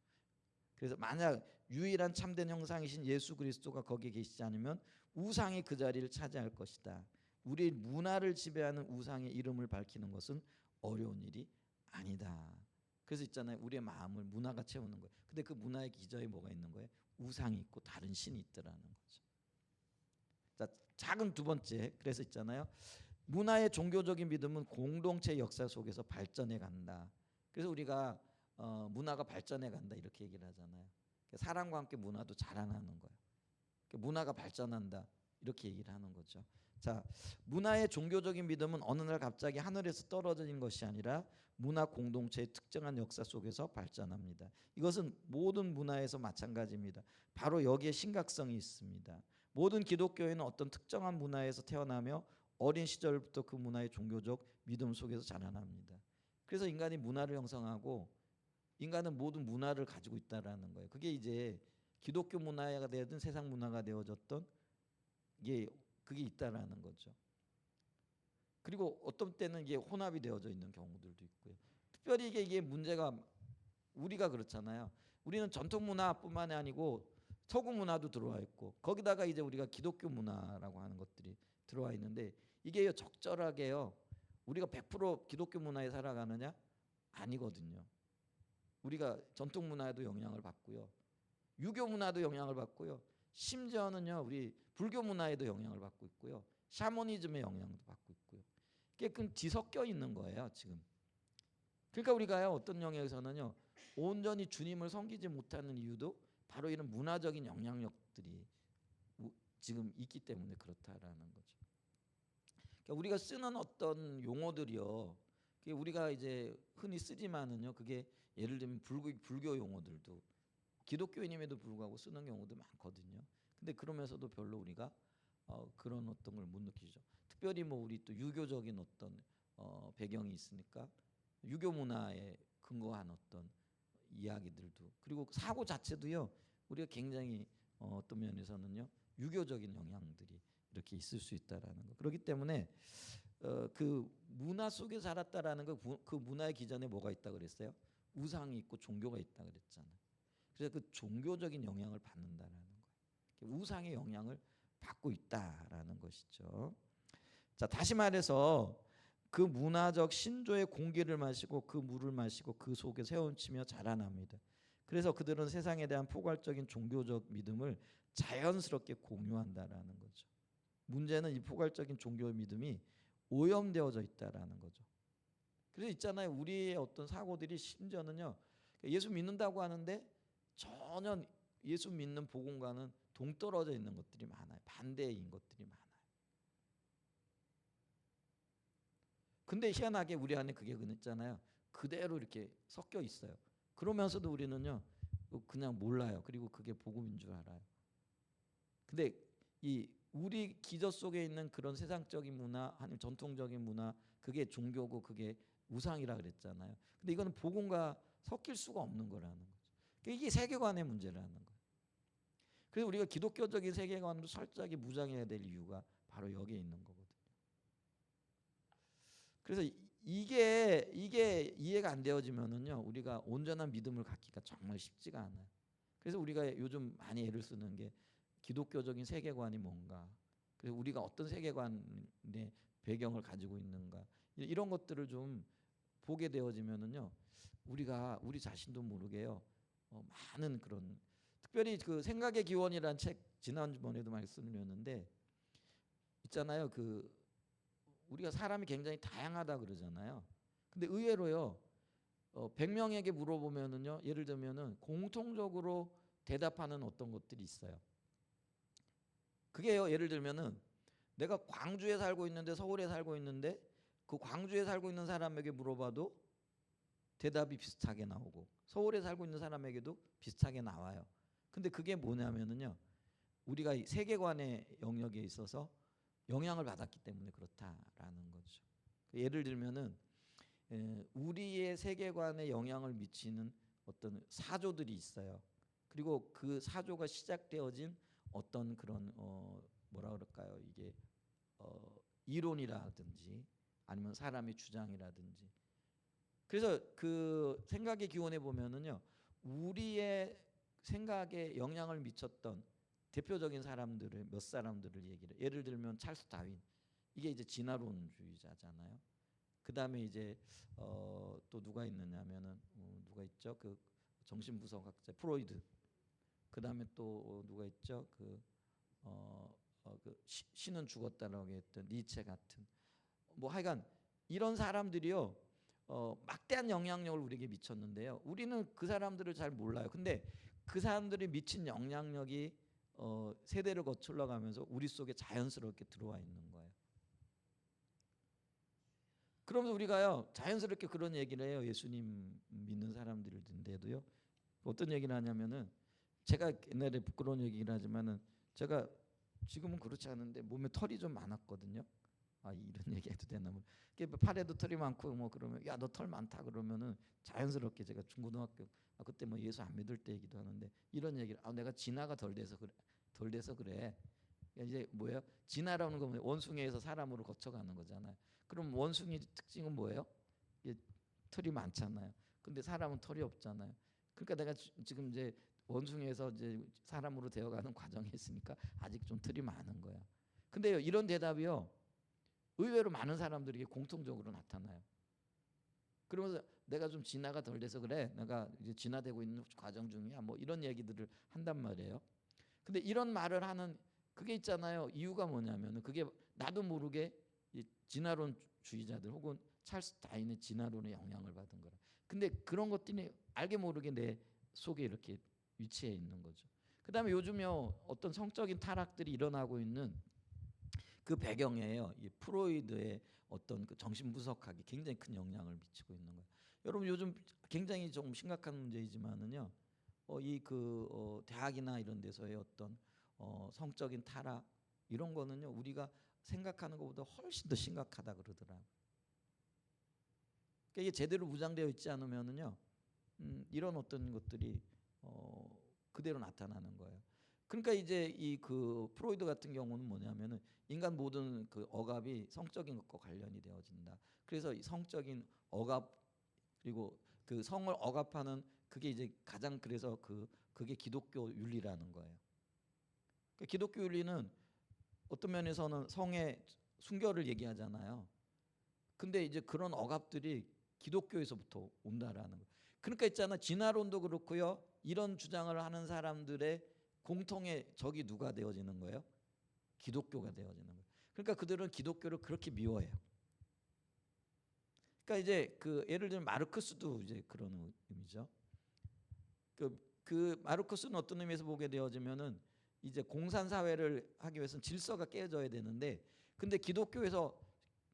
그래서 만약 유일한 참된 형상이신 예수 그리스도가 거기에 계시지 않으면 우상이 그 자리를 차지할 것이다. 우리 문화를 지배하는 우상의 이름을 밝히는 것은 어려운 일이 아니다. 그래서 있잖아요. 우리의 마음을 문화가 채우는 거예요. 근데 그 문화의 기저에 뭐가 있는 거예요? 우상이 있고 다른 신이 있더라는 거죠. 자, 작은 두 번째. 그래서 있잖아요. 문화의 종교적인 믿음은 공동체 역사 속에서 발전해 간다. 그래서 우리가 문화가 발전해 간다 이렇게 얘기를 하잖아요. 사람과 함께 문화도 자라나는 거예요. 문화가 발전한다 이렇게 얘기를 하는 거죠. 자, 문화의 종교적인 믿음은 어느 날 갑자기 하늘에서 떨어진 것이 아니라 문화 공동체의 특정한 역사 속에서 발전합니다. 이것은 모든 문화에서 마찬가지입니다. 바로 여기에 심각성이 있습니다. 모든 기독교인은 어떤 특정한 문화에서 태어나며 어린 시절부터 그 문화의 종교적 믿음 속에서 자라납니다. 그래서 인간이 문화를 형성하고 인간은 모든 문화를 가지고 있다라는 거예요. 그게 이제 기독교 문화가 되든 세상 문화가 되어졌던 그게 있다라는 거죠. 그리고 어떤 때는 이게 혼합이 되어져 있는 경우들도 있고요. 특별히 이게 문제가 우리가 그렇잖아요. 우리는 전통 문화뿐만이 아니고 서구 문화도 들어와 있고 거기다가 이제 우리가 기독교 문화라고 하는 것들이 들어와 있는데 이게 적절하게요. 우리가 100% 기독교 문화에 살아가느냐? 아니거든요. 우리가 전통 문화에도 영향을 받고요. 유교 문화도 영향을 받고요. 심지어는요. 우리 불교 문화에도 영향을 받고 있고요. 샤머니즘의 영향도 받고 있고요. 이게 그 뒤섞여 있는 거예요, 지금. 그러니까 우리가요. 어떤 영역에서는요. 온전히 주님을 섬기지 못하는 이유도 바로 이런 문화적인 영향력들이 지금 있기 때문에 그렇다라는 거죠. 그러니까 우리가 쓰는 어떤 용어들이요. 그게 우리가 이제 흔히 쓰지만은요. 그게 예를 들면 불교 용어들도 기독교인임에도 불구하고 쓰는 경우도 많거든요. 근데 그러면서도 별로 우리가 그런 어떤 걸 못 느끼죠. 특별히 뭐 우리 또 유교적인 어떤 배경이 있으니까 유교 문화에 근거한 어떤 이야기들도 그리고 사고 자체도요. 우리가 굉장히 어떤 면에서는요. 유교적인 영향들이 이렇게 있을 수 있다라는 거. 그렇기 때문에 그 문화 속에 자랐다라는 거 그 문화의 기전에 뭐가 있다 그랬어요? 우상이 있고 종교가 있다 그랬잖아요. 그래서 그 종교적인 영향을 받는다라는 거예요. 우상의 영향을 받고 있다라는 것이죠. 자, 다시 말해서 그 문화적 신조의 공기를 마시고 그 물을 마시고 그 속에 헤엄치며 자라납니다. 그래서 그들은 세상에 대한 포괄적인 종교적 믿음을 자연스럽게 공유한다라는 거죠. 문제는 이 포괄적인 종교 믿음이 오염되어져 있다라는 거죠. 그래서 있잖아요. 우리의 어떤 사고들이 심지어는요. 예수 믿는다고 하는데 전혀 예수 믿는 복음과는 동떨어져 있는 것들이 많아요. 반대인 것들이 많아요. 근데 희한하게 우리 안에 그게 있잖아요. 그대로 이렇게 섞여 있어요. 그러면서도 우리는요. 그냥 몰라요. 그리고 그게 복음인 줄 알아요. 근데 이 우리 기저 속에 있는 그런 세상적인 문화, 아니면 전통적인 문화, 그게 종교고 그게 우상이라 그랬잖아요. 근데 이거는 복음과 섞일 수가 없는 거라는 거죠. 그러니까 이게 세계관의 문제라는 거예요. 그래서 우리가 기독교적인 세계관으로 철저하게 무장해야 될 이유가 바로 여기에 있는 거거든요. 그래서 이게 이해가 안 되어지면은요, 우리가 온전한 믿음을 갖기가 정말 쉽지가 않아요. 그래서 우리가 요즘 많이 애를 쓰는 게 기독교적인 세계관이 뭔가, 그래서 우리가 어떤 세계관의 배경을 가지고 있는가, 이런 것들을 좀 보게 되어지면은요, 우리가 우리 자신도 모르게요, 많은 그런, 특별히 그 생각의 기원이라는 책 지난번에도 말씀드렸는데 있잖아요. 그 우리가 사람이 굉장히 다양하다 그러잖아요. 근데 의외로요, 100명에게 물어보면은요, 예를 들면은 공통적으로 대답하는 어떤 것들이 있어요. 그게요, 예를 들면은 내가 광주에 살고 있는데 서울에 살고 있는데 그 광주에 살고 있는 사람에게 물어봐도 대답이 비슷하게 나오고 서울에 살고 있는 사람에게도 비슷하게 나와요. 근데 그게 뭐냐면은요, 우리가 이 세계관의 영역에 있어서 영향을 받았기 때문에 그렇다라는 거죠. 예를 들면은 우리의 세계관에 영향을 미치는 어떤 사조들이 있어요. 그리고 그 사조가 시작되어진 어떤 그런 뭐라 그럴까요? 이게 이론이라든지 아니면 사람의 주장이라든지. 그래서 그 생각의 기원에 보면은요, 우리의 생각에 영향을 미쳤던 대표적인 사람들을 몇 사람들을 얘기를. 예를 들면 찰스 다윈. 이게 이제 진화론주의자잖아요. 그 다음에 이제 또 누가 있느냐면은 누가 있죠? 그 정신분석학자 프로이드. 그 다음에 또 누가 있죠? 그 신은 죽었다라고 했던 니체 같은. 뭐 하여간 이런 사람들이요. 막대한 영향력을 우리에게 미쳤는데요. 우리는 그 사람들을 잘 몰라요. 근데 그 사람들이 미친 영향력이 세대를 거슬러 가면서 우리 속에 자연스럽게 들어와 있는 거예요. 그러면서 우리가요, 자연스럽게 그런 얘기를 해요. 예수님 믿는 사람들인데도요. 어떤 얘기를 하냐면은, 제가 옛날에 부끄러운 얘기를 하지만은 제가 지금은 그렇지 않은데 몸에 털이 좀 많았거든요. 아, 이런 얘기 해도 되나 뭐. 팔에도 털이 많고 뭐 그러면 야, 너 털 많다 그러면은 자연스럽게 제가 중고등학교 그때 뭐 예수 안 믿을 때이기도 하는데 이런 얘기를 내가 진화가 덜 돼서 그래. 이제 뭐예요? 진화라는 건 원숭이에서 사람으로 거쳐가는 거잖아요. 그럼 원숭이 특징은 뭐예요? 털이 많잖아요. 근데 사람은 털이 없잖아요. 그러니까 내가 지금 이제 원숭이에서 이제 사람으로 되어가는 과정에 있으니까 아직 좀 털이 많은 거야. 근데요, 이런 대답이요, 의외로 많은 사람들에게 공통적으로 나타나요. 그러면서 내가 좀 진화가 덜 돼서 그래. 내가 이제 진화되고 있는 과정 중이야. 뭐 이런 얘기들을 한단 말이에요. 근데 이런 말을 하는 그게 있잖아요. 이유가 뭐냐면은 그게 나도 모르게 이 진화론주의자들 혹은 찰스 다윈의 진화론에 영향을 받은 거라. 근데 그런 것들이 알게 모르게 내 속에 이렇게 위치해 있는 거죠. 그다음에 요즘요, 어떤 성적인 타락들이 일어나고 있는 그 배경에요. 이 프로이드의 어떤 그 정신 분석학이 굉장히 큰 영향을 미치고 있는 거예요. 여러분 요즘 굉장히 좀 심각한 문제이지만은요. 대학이나 이런 데서의 어떤 성적인 타락 이런 거는요. 우리가 생각하는 것보다 훨씬 더 심각하다 그러더라고요. 그러니까 이게 제대로 무장되어 있지 않으면은요. 이런 어떤 것들이 그대로 나타나는 거예요. 그러니까 이제 이 그 프로이드 같은 경우는 뭐냐면은 인간 모든 그 억압이 성적인 것과 관련이 되어진다. 그래서 이 성적인 억압 그리고 그 성을 억압하는 그게 이제 가장 그래서 그게 기독교 윤리라는 거예요. 그 기독교 윤리는 어떤 면에서는 성의 순결을 얘기하잖아요. 근데 이제 그런 억압들이 기독교에서부터 온다라는 거예요. 그러니까 있잖아 진화론도 그렇고요. 이런 주장을 하는 사람들의 공통의 적이 누가 되어지는 거예요? 기독교가 되어지는 거예요. 그러니까 그들은 기독교를 그렇게 미워해요. 그러니까 이제 그 예를 들면 마르크스도 이제 그런 의미죠. 그 마르크스는 어떤 의미에서 보게 되어지면은 이제 공산 사회를 하기 위해서는 질서가 깨져야 되는데 근데 기독교에서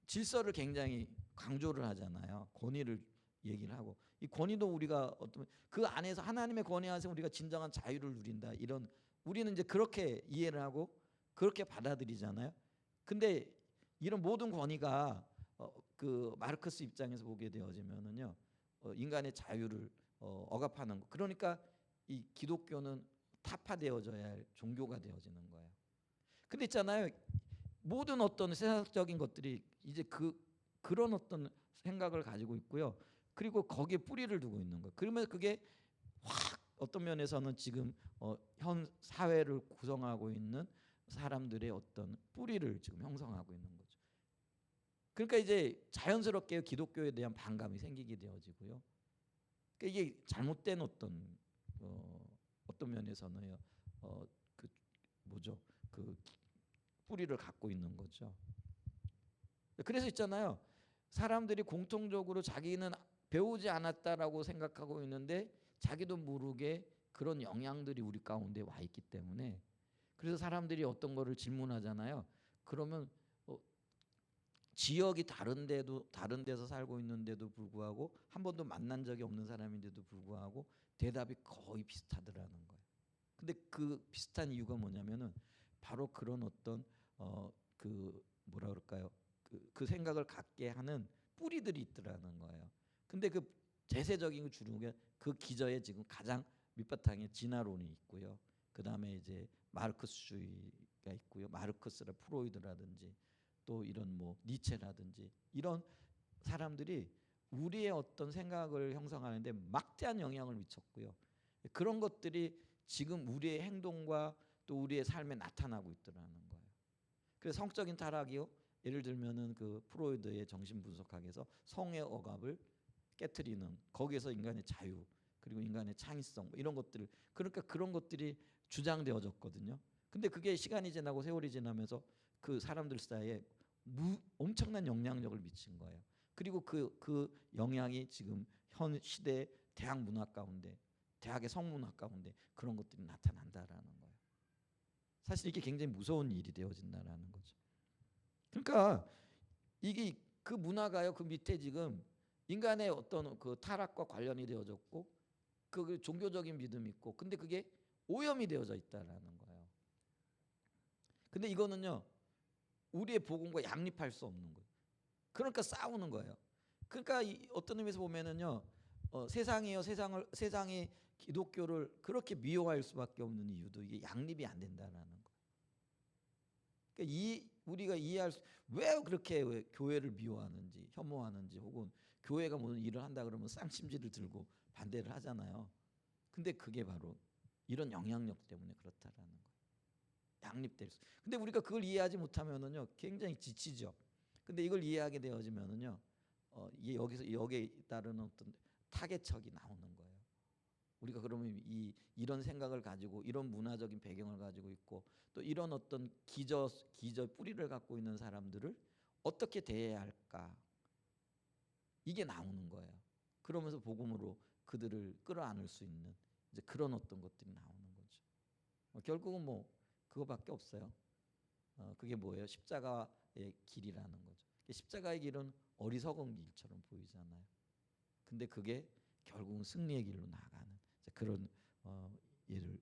질서를 굉장히 강조를 하잖아요. 권위를 얘기를 하고 이 권위도 우리가 어떤 그 안에서 하나님의 권위 안에서 우리가 진정한 자유를 누린다 이런 우리는 이제 그렇게 이해를 하고 그렇게 받아들이잖아요. 근데 이런 모든 권위가 그 마르크스 입장에서 보게 되어지면은요 인간의 자유를 억압하는 거. 그러니까 이 기독교는 타파되어져야 할 종교가 되어지는 거예요. 근데 있잖아요. 모든 어떤 세상적인 것들이 이제 그런 어떤 생각을 가지고 있고요. 그리고 거기에 뿌리를 두고 있는 거예요. 그러면 그게 확 어떤 면에서는 지금 현 사회를 구성하고 있는 사람들의 어떤 뿌리를 지금 형성하고 있는 거죠. 그러니까 이제 자연스럽게 기독교에 대한 반감이 생기게 되어지고요. 그러니까 이게 잘못된 어떤 면에서는요. 그 뭐죠? 그 뿌리를 갖고 있는 거죠. 그래서 있잖아요. 사람들이 공통적으로 자기는 배우지 않았다라고 생각하고 있는데 자기도 모르게 그런 영향들이 우리 가운데 와 있기 때문에 그래서 사람들이 어떤 거를 질문하잖아요. 그러면 지역이 다른데도 다른 데서 살고 있는데도 불구하고 한 번도 만난 적이 없는 사람인데도 불구하고 대답이 거의 비슷하더라는 거예요. 근데 그 비슷한 이유가 뭐냐면은 바로 그런 어떤 그 뭐라 그럴까요? 그 생각을 갖게 하는 뿌리들이 있더라는 거예요. 근데 그 대세적인 주류가 그 기저에 지금 가장 밑바탕에 진화론이 있고요. 그 다음에 이제 마르크스주의가 있고요. 마르크스라 프로이드라든지 또 이런 뭐 니체라든지 이런 사람들이 우리의 어떤 생각을 형성하는데 막대한 영향을 미쳤고요. 그런 것들이 지금 우리의 행동과 또 우리의 삶에 나타나고 있더라는 거예요. 그래서 성적인 타락이요. 예를 들면은 그 프로이드의 정신 분석학에서 성의 억압을 깨트리는 거기에서 인간의 자유 그리고 인간의 창의성 뭐 이런 것들을 그러니까 그런 것들이 주장되어졌거든요. 근데 그게 시간이 지나고 세월이 지나면서 그 사람들 사이에 엄청난 영향력을 미친 거예요. 그리고 그 영향이 지금 현 시대 대학 문화 가운데 대학의 성문화 가운데 그런 것들이 나타난다라는 거예요. 사실 이게 굉장히 무서운 일이 되어진다라는 거죠. 그러니까 이게 그 문화가요. 그 밑에 지금 인간의 어떤 그 타락과 관련이 되어졌고 그 종교적인 믿음이 있고 근데 그게 오염이 되어져 있다라는 거예요. 근데 이거는요. 우리의 복음과 양립할 수 없는 거예요. 그러니까 싸우는 거예요. 그러니까 어떤 의미에서 보면은요. 세상이요. 세상이 기독교를 그렇게 미워할 수밖에 없는 이유도 이게 양립이 안 된다라는 거예요. 그러니까 우리가 이해할 왜 그렇게 왜 교회를 미워하는지 혐오하는지 혹은 교회가 무슨 일을 한다 그러면 쌍심지를 들고 반대를 하잖아요. 근데 그게 바로 이런 영향력 때문에 그렇다라는 거예요. 양립될 수. 근데 우리가 그걸 이해하지 못하면은요 굉장히 지치죠. 근데 이걸 이해하게 되어지면은요 이게 여기에 따르는 어떤 타개척이 나오는 거예요. 우리가 그러면 이런 생각을 가지고 이런 문화적인 배경을 가지고 있고 또 이런 어떤 기저 뿌리를 갖고 있는 사람들을 어떻게 대해야 할까 이게 나오는 거예요. 그러면서 복음으로 그들을 끌어안을 수 있는 이제 그런 어떤 것들이 나오는 거죠. 결국은 뭐 그거밖에 없어요. 그게 뭐예요? 십자가의 길이라는 거죠. 십자가의 길은 어리석은 길처럼 보이잖아요. 근데 그게 결국은 승리의 길로 나가는 그런 예를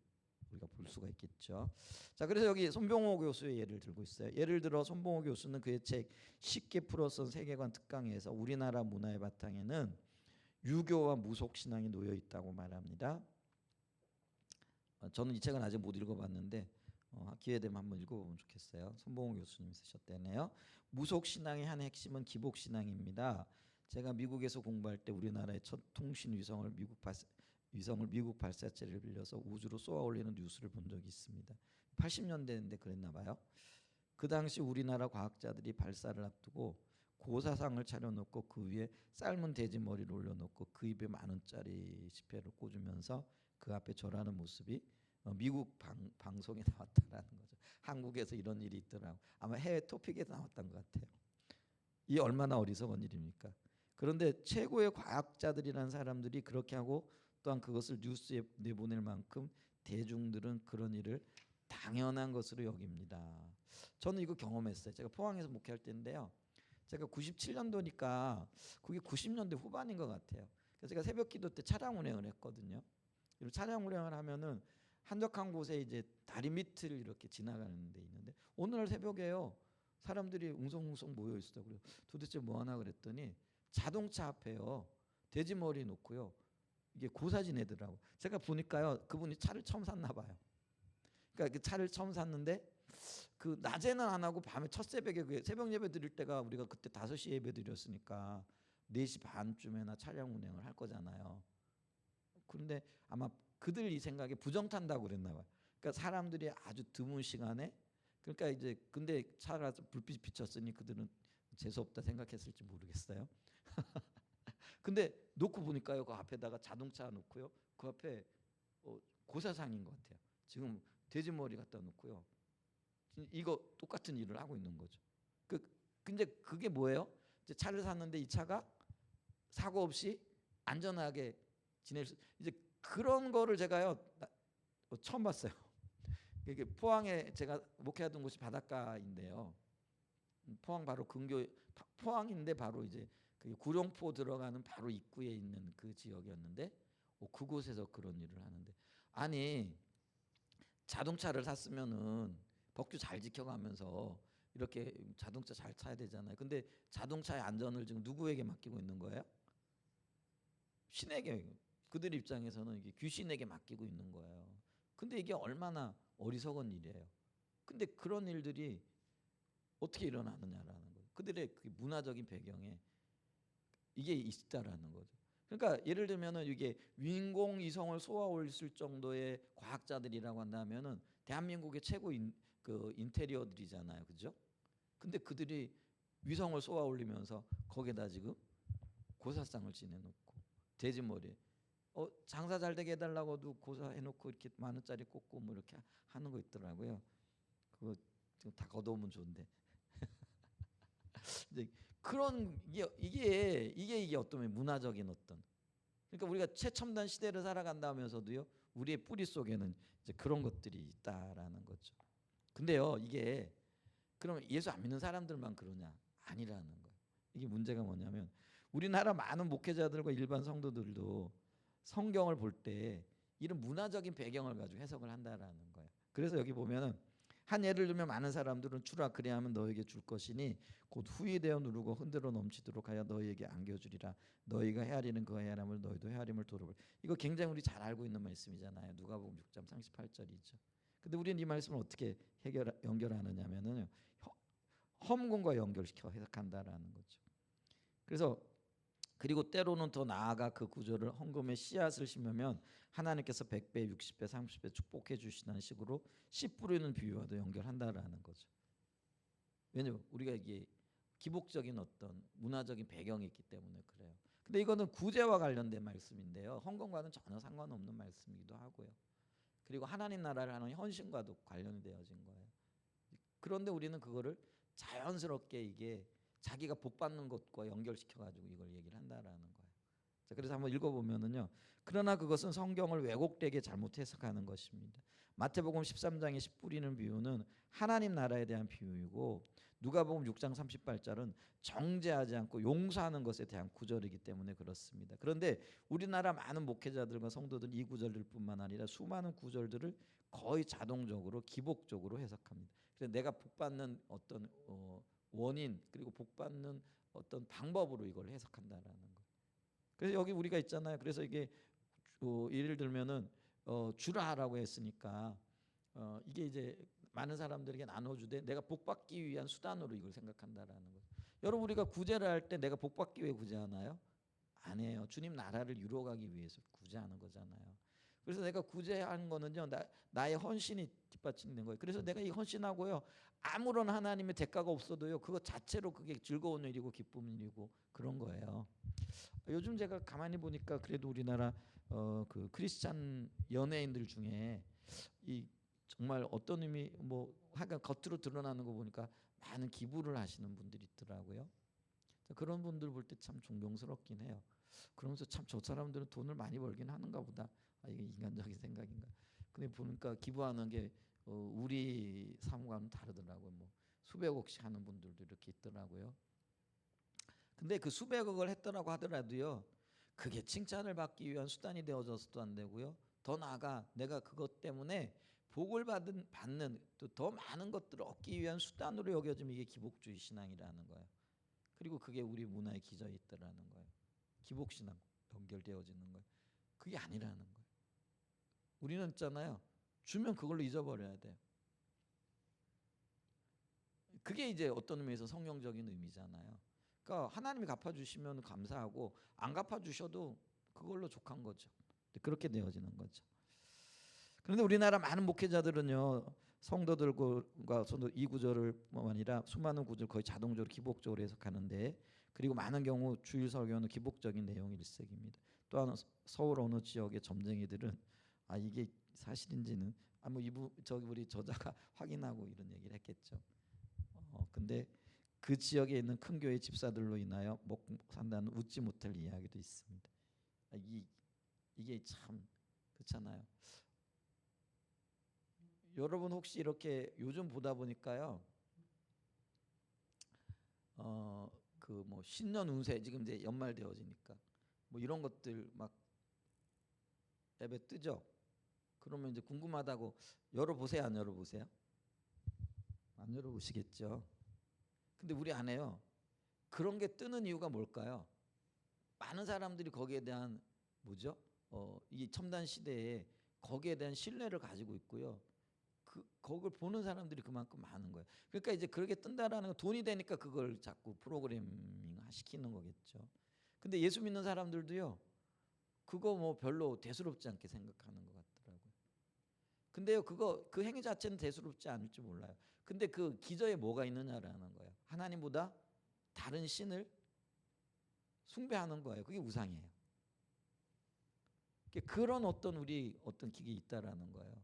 우리가 볼 수가 있겠죠. 자, 그래서 여기 손병호 교수의 예를 들고 있어요. 예를 들어 손병호 교수는 그의 책 쉽게 풀어쓴 세계관 특강에서 우리나라 문화의 바탕에는 유교와 무속 신앙이 놓여 있다고 말합니다. 저는 이 책은 아직 못 읽어봤는데 기회 되면 한번 읽어보면 좋겠어요. 손봉호 교수님이 쓰셨다네요. 무속 신앙의 한 핵심은 기복 신앙입니다. 제가 미국에서 공부할 때 우리나라의 첫 통신 위성을 미국 발사체를 빌려서 우주로 쏘아 올리는 뉴스를 본 적이 있습니다. 80년대인데 그랬나 봐요. 그 당시 우리나라 과학자들이 발사를 앞두고 고사상을 차려놓고 그 위에 삶은 돼지 머리를 올려놓고 그 입에 10,000원짜리 지폐를 꽂으면서 그 앞에 절하는 모습이 미국 방송에 나왔다라는 거죠. 한국에서 이런 일이 있더라고. 아마 해외 토픽에서 나왔던 것 같아요. 이 얼마나 어리석은 일입니까? 그런데 최고의 과학자들이라는 사람들이 그렇게 하고 또한 그것을 뉴스에 내보낼 만큼 대중들은 그런 일을 당연한 것으로 여깁니다. 저는 이거 경험했어요. 제가 포항에서 목회할 때인데요. 제가 97년도니까 그게 90년대 후반인 것 같아요. 그래서 제가 새벽기도 때 차량 운행을 했거든요. 차량 운행을 하면은 한적한 곳에 이제 다리 밑을 이렇게 지나가는 데 있는데 오늘 새벽에요. 사람들이 웅성웅성 모여 있어. 그래요. 도대체 뭐 하나 그랬더니 자동차 앞에요. 돼지 머리 놓고요. 이게 고사 지내더라고. 제가 보니까요. 그분이 차를 처음 샀나 봐요. 그러니까 그 차를 처음 샀는데 그 낮에는 안 하고 밤에 첫 새벽에 그 새벽 예배 드릴 때가 우리가 그때 5시 예배 드렸으니까 4시 반쯤에나 차량 운행을 할 거잖아요. 그런데 아마 그들 이 생각에 부정 탄다고 그랬나 봐요. 그러니까 사람들이 아주 드문 시간에 그러니까 이제 근데 차가 불빛이 비쳤으니 그들은 재수 없다 생각했을지 모르겠어요. 근데 놓고 보니까요. 그 앞에다가 자동차 놓고요. 그 앞에 고사상인 것 같아요. 지금 돼지 머리 갖다 놓고요. 이거 똑같은 일을 하고 있는 거죠. 근데 그게 뭐예요? 이제 차를 샀는데 이 차가 사고 없이 안전하게 지낼 수 이제 그런 거를 제가요 처음 봤어요. 이게 포항에 제가 목회하던 곳이 바닷가인데요. 포항 바로 근교 포항인데 바로 이제 그 구룡포 들어가는 바로 입구에 있는 그 지역이었는데 그곳에서 그런 일을 하는데 아니 자동차를 샀으면은 법규 잘 지켜가면서 이렇게 자동차 잘 타야 되잖아요. 근데 자동차의 안전을 지금 누구에게 맡기고 있는 거예요? 신에게. 그들 입장에서는 이게 귀신에게 맡기고 있는 거예요. 근데 이게 얼마나 어리석은 일이에요. 근데 그런 일들이 어떻게 일어나느냐라는 거예요. 그들의 그 문화적인 배경에 이게 있다라는 거죠. 그러니까 예를 들면은 이게 인공위성을 쏘아 올릴 정도의 과학자들이라고 한다면은 대한민국의 최고 그 인테리어들이잖아요, 그죠? 근데 그들이 위성을 쏘아 올리면서 거기다 지금 고사상을 지내놓고 돼지머리, 장사 잘 되게 해달라고도 고사해놓고 이렇게 10,000원짜리 꽂고 뭐 이렇게 하는 거 있더라고요. 그거 지금 다 걷어오면 좋은데. 이제 그런 이게 어떤 문화적인 어떤 그러니까 우리가 최첨단 시대를 살아간다면서도요 우리의 뿌리 속에는 이제 그런 것들이 있다라는 거죠. 근데요 이게 그럼 예수 안 믿는 사람들만 그러냐? 아니라는 거예요. 이게 문제가 뭐냐면 우리나라 많은 목회자들과 일반 성도들도 성경을 볼 때 이런 문화적인 배경을 가지고 해석을 한다라는 거예요. 그래서 여기 보면은 한 예를 들면 많은 사람들은 주라 그리하면 너에게 줄 것이니 곧 후히 되어 누르고 흔들어 넘치도록 하여 너희에게 안겨주리라. 너희가 헤아리는 그 헤아림을 너희도 헤아림을 도로볼. 이거 굉장히 우리 잘 알고 있는 말씀이잖아요. 누가복음 6장 38절이죠. 근데 우리는 이 말씀을 어떻게 연결하느냐면은 헌금과 연결시켜 해석한다라는 거죠. 그래서 그리고 때로는 더 나아가 그 구절을 헌금의 씨앗을 심으면 하나님께서 100배, 60배, 30배 축복해 주시다는 식으로 씨 뿌리는 비유와도 연결한다라는 거죠. 왜냐면 우리가 이게 기복적인 어떤 문화적인 배경이 있기 때문에 그래요. 근데 이거는 구제와 관련된 말씀인데요. 헌금과는 전혀 상관없는 말씀이기도 하고요. 그리고 하나님 나라를 하는 헌신과도 관련이 되어진 거예요. 그런데 우리는 그거를 자연스럽게 이게 자기가 복 받는 것과 연결시켜 가지고 이걸 얘기를 한다라는 거예요. 자, 그래서 한번 읽어보면은요. 그러나 그것은 성경을 왜곡되게 잘못 해석하는 것입니다. 마태복음 13장의 씨 뿌리는 비유는 하나님 나라에 대한 비유이고 누가복음 6장 38절은 정죄하지 않고 용서하는 것에 대한 구절이기 때문에 그렇습니다. 그런데 우리나라 많은 목회자들과 성도들은 이 구절들뿐만 아니라 수많은 구절들을 거의 자동적으로 기복적으로 해석합니다. 그래서 내가 복받는 어떤 원인 그리고 복받는 어떤 방법으로 이걸 해석한다라는 거예요. 그래서 여기 우리가 있잖아요. 그래서 이게 예를 들면은 주라라고 했으니까 이게 이제 많은 사람들에게 나눠주되 내가 복받기 위한 수단으로 이걸 생각한다라는 거예요. 여러분 우리가 구제를 할 때 내가 복받기 위해 구제하나요? 아니에요. 주님 나라를 이루어가기 위해서 구제하는 거잖아요. 그래서 내가 구제하는 거는요 나의 헌신이 뒷받침된 거예요. 그래서 내가 이 헌신하고요 아무런 하나님의 대가가 없어도요 그거 자체로 그게 즐거운 일이고 기쁜 일이고 그런 거예요. 요즘 제가 가만히 보니까 그래도 우리나라 그 크리스찬 연예인들 중에 이 정말 어떤 의미 뭐 하여간 겉으로 드러나는 거 보니까 많은 기부를 하시는 분들이 있더라고요. 그런 분들 볼 때 참 존경스럽긴 해요. 그러면서 참 저 사람들은 돈을 많이 벌긴 하는가 보다. 이게 인간적인 생각인가. 근데 보니까 기부하는 게 우리 삶과는 다르더라고요. 뭐 수백억씩 하는 분들도 이렇게 있더라고요. 근데 그 수백억을 했더라고 하더라도요. 그게 칭찬을 받기 위한 수단이 되어져서도 안 되고요. 더 나아가 내가 그것 때문에 복을 받는 또 더 많은 것들을 얻기 위한 수단으로 여겨지면 이게 기복주의 신앙이라는 거예요. 그리고 그게 우리 문화에 기저에 있더라는 거예요. 기복신앙 연결되어지는 거예요. 그게 아니라는 거예요. 우리는 있잖아요. 주면 그걸로 잊어버려야 돼요. 그게 이제 어떤 의미에서 성경적인 의미잖아요. 그러니까 하나님이 갚아주시면 감사하고 안 갚아주셔도 그걸로 족한 거죠. 그렇게 되어지는 거죠. 그런데 우리나라 많은 목회자들은요. 성도들과 이 구절을 뿐만 아니라 수많은 구절 거의 자동적으로 기복적으로 해석하는데 그리고 많은 경우 주일 설교는 기복적인 내용이 일색입니다. 또한 서울 어느 지역의 점쟁이들은 이게 사실인지는 뭐 저기 우리 저자가 확인하고 이런 얘기를 했겠죠. 근데 그 지역에 있는 큰 교회 집사들로 인하여 먹고 산다는 웃지 못할 이야기도 있습니다. 이게 참 그렇잖아요. 여러분 혹시 이렇게 요즘 보다 보니까요. 그 뭐 신년 운세 지금 이제 연말 되어지니까 뭐 이런 것들 막 앱에 뜨죠. 그러면 이제 궁금하다고 열어보세요, 안 열어보세요? 안 열어보시겠죠. 근데 우리 안 해요. 그런 게 뜨는 이유가 뭘까요? 많은 사람들이 거기에 대한 뭐죠? 이 첨단 시대에 거기에 대한 신뢰를 가지고 있고요. 그걸 보는 사람들이 그만큼 많은 거예요. 그러니까 이제 그렇게 뜬다라는 건 돈이 되니까 그걸 자꾸 프로그래밍 시키는 거겠죠. 근데 예수 믿는 사람들도요. 그거 뭐 별로 대수롭지 않게 생각하는 것 같더라고요. 근데요. 그 행위 자체는 대수롭지 않을지 몰라요. 근데 그 기저에 뭐가 있느냐라는 거예요. 하나님보다 다른 신을 숭배하는 거예요. 그게 우상이에요. 그런 어떤 기계 있다라는 거예요.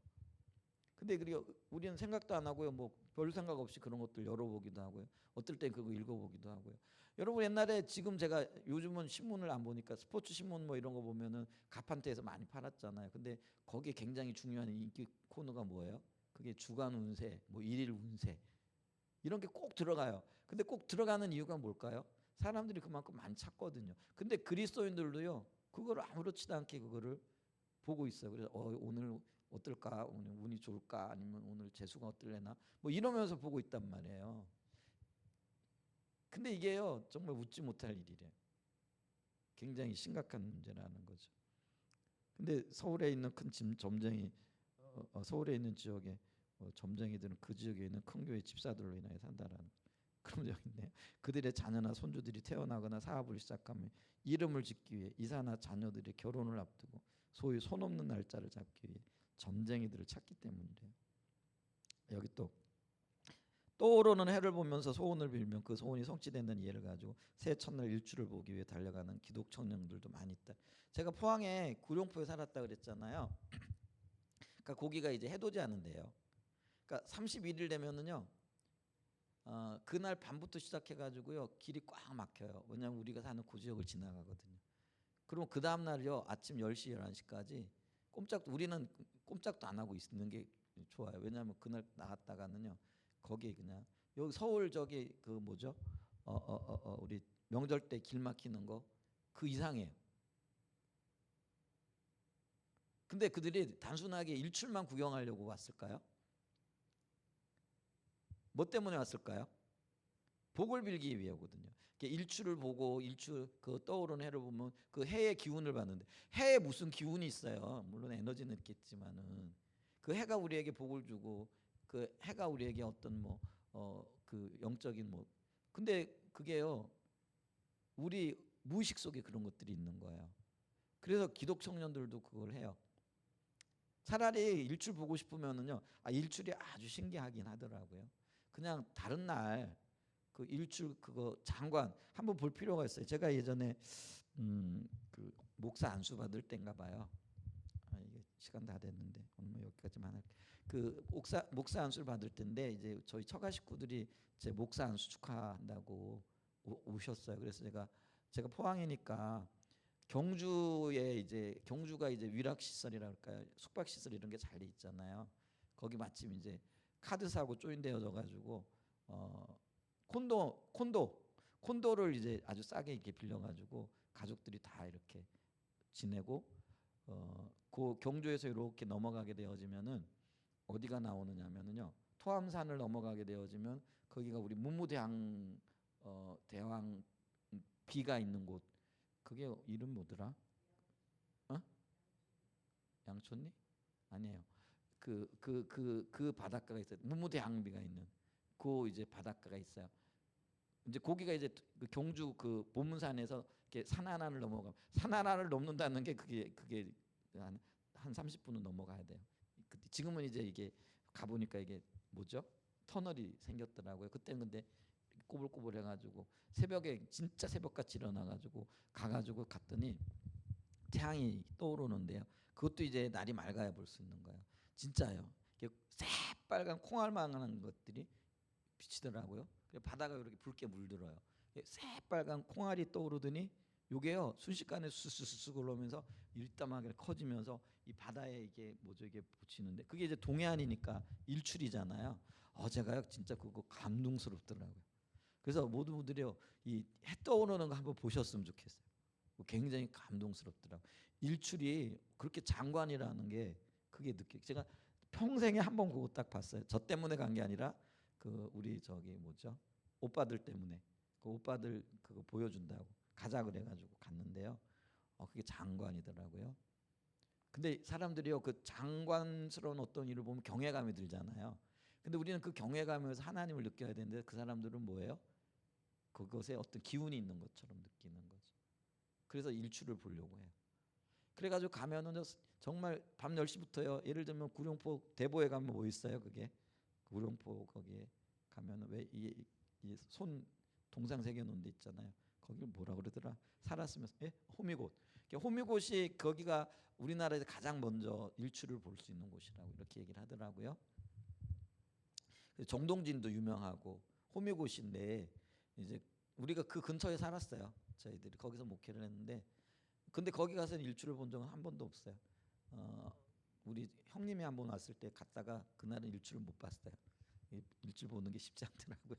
근데 그리고 우리는 생각도 안 하고요. 뭐 별 생각 없이 그런 것들 열어보기도 하고요. 어떨 땐 그거 읽어보기도 하고요. 여러분 옛날에 지금 제가 요즘은 신문을 안 보니까 스포츠 신문 뭐 이런 거 보면은 가판대에서 많이 팔았잖아요. 근데 거기에 굉장히 중요한 인기 코너가 뭐예요? 그게 주간 운세, 뭐 일일 운세 이런 게 꼭 들어가요. 근데 꼭 들어가는 이유가 뭘까요? 사람들이 그만큼 많이 찾거든요. 근데 그리스도인들도요. 그거를 아무렇지도 않게 그거를 보고 있어요. 그래서 오늘 어떨까? 오늘 운이 좋을까? 아니면 오늘 재수가 어떨래나? 뭐 이러면서 보고 있단 말이에요. 근데 이게요. 정말 웃지 못할 일이래요. 굉장히 심각한 문제라는 거죠. 근데 서울에 있는 큰 점쟁이 서울에 있는 지역에 점쟁이들은 그 지역에 있는 큰 교회 집사들로 인하여 산다라는 그런 적이 있네요. 그들의 자녀나 손주들이 태어나거나 사업을 시작하면 이름을 짓기 위해 이사나 자녀들이 결혼을 앞두고 소위 손 없는 날짜를 잡기 위해 점쟁이들을 찾기 때문이래요. 여기 또 떠오르는 해를 보면서 소원을 빌면 그 소원이 성취된다는 이해를 가지고 새 첫날 일출을 보기 위해 달려가는 기독 청년들도 많이 있다. 제가 포항에 구룡포에 살았다 그랬잖아요. 그러니까 거기가 이제 해돋이 하는데요. 그러니까 31일 되면은요. 그날 밤부터 시작해가지고요 길이 꽉 막혀요. 왜냐하면 우리가 사는 그 지역을 지나가거든요. 그럼 그 다음 날요 아침 10시 11시까지 우리는 꼼짝도 안 하고 있는 게 좋아요. 왜냐하면 그날 나갔다가는요 거기에 그냥 여기 서울 저기 그 뭐죠? 우리 명절 때 길 막히는 거 그 이상이에요. 근데 그들이 단순하게 일출만 구경하려고 왔을까요? 뭐 때문에 왔을까요? 복을 빌기 위하거든요. 일출을 보고 일출 그 떠오르는 해를 보면 그 해의 기운을 받는데 해에 무슨 기운이 있어요. 물론 에너지는 있겠지만은 그 해가 우리에게 복을 주고 그 해가 우리에게 어떤 뭐 그 영적인 뭐 근데 그게요 우리 무의식 속에 그런 것들이 있는 거예요. 그래서 기독 청년들도 그걸 해요. 차라리 일출 보고 싶으면은요 일출이 아주 신기하긴 하더라고요. 그냥 다른 날 그 일출 그거 장관 한번 볼 필요가 있어요. 제가 예전에 그 목사 안수 받을 때인가 봐요. 이게 시간 다 됐는데 오늘 뭐 여기까지만 할게. 그 목사 안수를 받을 때인데 이제 저희 처가 식구들이 제 목사 안수 축하한다고 오셨어요. 그래서 제가 포항이니까 경주에 이제 경주가 이제 위락 시설이라 할까요? 숙박 시설 이런 게 잘 돼 있잖아요. 거기 마침 이제 카드 사고 조인되어져 가지고 콘도를 이제 아주 싸게 이렇게 빌려 가지고 가족들이 다 이렇게 지내고 그 경주에서 이렇게 넘어가게 되어지면은 어디가 나오느냐면은요. 토암산을 넘어가게 되어지면 거기가 우리 문무대왕 대왕 비가 있는 곳 그게 이름 뭐더라? 어? 양촌리? 아니에요. 그 바닷가가 있어요. 문무대항비가 있는 그 이제 바닷가가 있어요. 이제 거기가 이제 그 경주 그 보문산에서 이렇게 산 하나를 넘어가 산 하나를 넘는다는 게 그게 한 30분은 넘어가야 돼요. 지금은 이제 이게 가보니까 이게 뭐죠? 터널이 생겼더라고요. 그때는 근데 꼬불꼬불 해가지고 새벽에 진짜 새벽같이 일어나가지고 가가지고 갔더니 태양이 떠오르는데요. 그것도 이제 날이 맑아야 볼 수 있는 거예요. 진짜요. 새빨간 콩알만한 것들이 비치더라고요. 바다가 이렇게 붉게 물들어요. 새빨간 콩알이 떠오르더니 요게요 순식간에 수수수수 올라오면서 일담하게 커지면서 이 바다에 이게 뭐죠 이게 붙이는데 그게 이제 동해안이니까 일출이잖아요. 제가요 진짜 그거 감동스럽더라고요. 그래서 모든 분들이요 이 해 떠오르는 거 한번 보셨으면 좋겠어요. 굉장히 감동스럽더라고요. 일출이 그렇게 장관이라는 게 그게 제가 평생에 한 번 그거 딱 봤어요. 저 때문에 간 게 아니라 그 우리 저기 뭐죠 오빠들 때문에 그 오빠들 그거 보여준다고 가자 그래가지고 갔는데요. 그게 장관이더라고요. 근데 사람들이요 그 장관스러운 어떤 일을 보면 경외감이 들잖아요. 근데 우리는 그 경외감에서 하나님을 느껴야 되는데 그 사람들은 뭐예요? 그것에 어떤 기운이 있는 것처럼 느끼는 거죠. 그래서 일출을 보려고 해요. 그래가지고 가면은 정말 밤 10시부터요. 예를 들면 구룡포 대보에 가면 뭐 있어요? 그게 구룡포 거기에 가면은 왜 이 손 동상 새겨 놓은 데 있잖아요. 거기를 뭐라 그러더라? 살았으면서 호미곶. 호미곶이 거기가 우리나라에서 가장 먼저 일출을 볼 수 있는 곳이라고 이렇게 얘기를 하더라고요. 정동진도 유명하고 호미곶인데 이제 우리가 그 근처에 살았어요. 저희들이 거기서 목회를 했는데 근데 거기 가서는 일출을 본 적은 한 번도 없어요. 우리 형님이 한 번 왔을 때 갔다가 그날은 일출을 못 봤어요. 일출 보는 게 쉽지 않더라고요.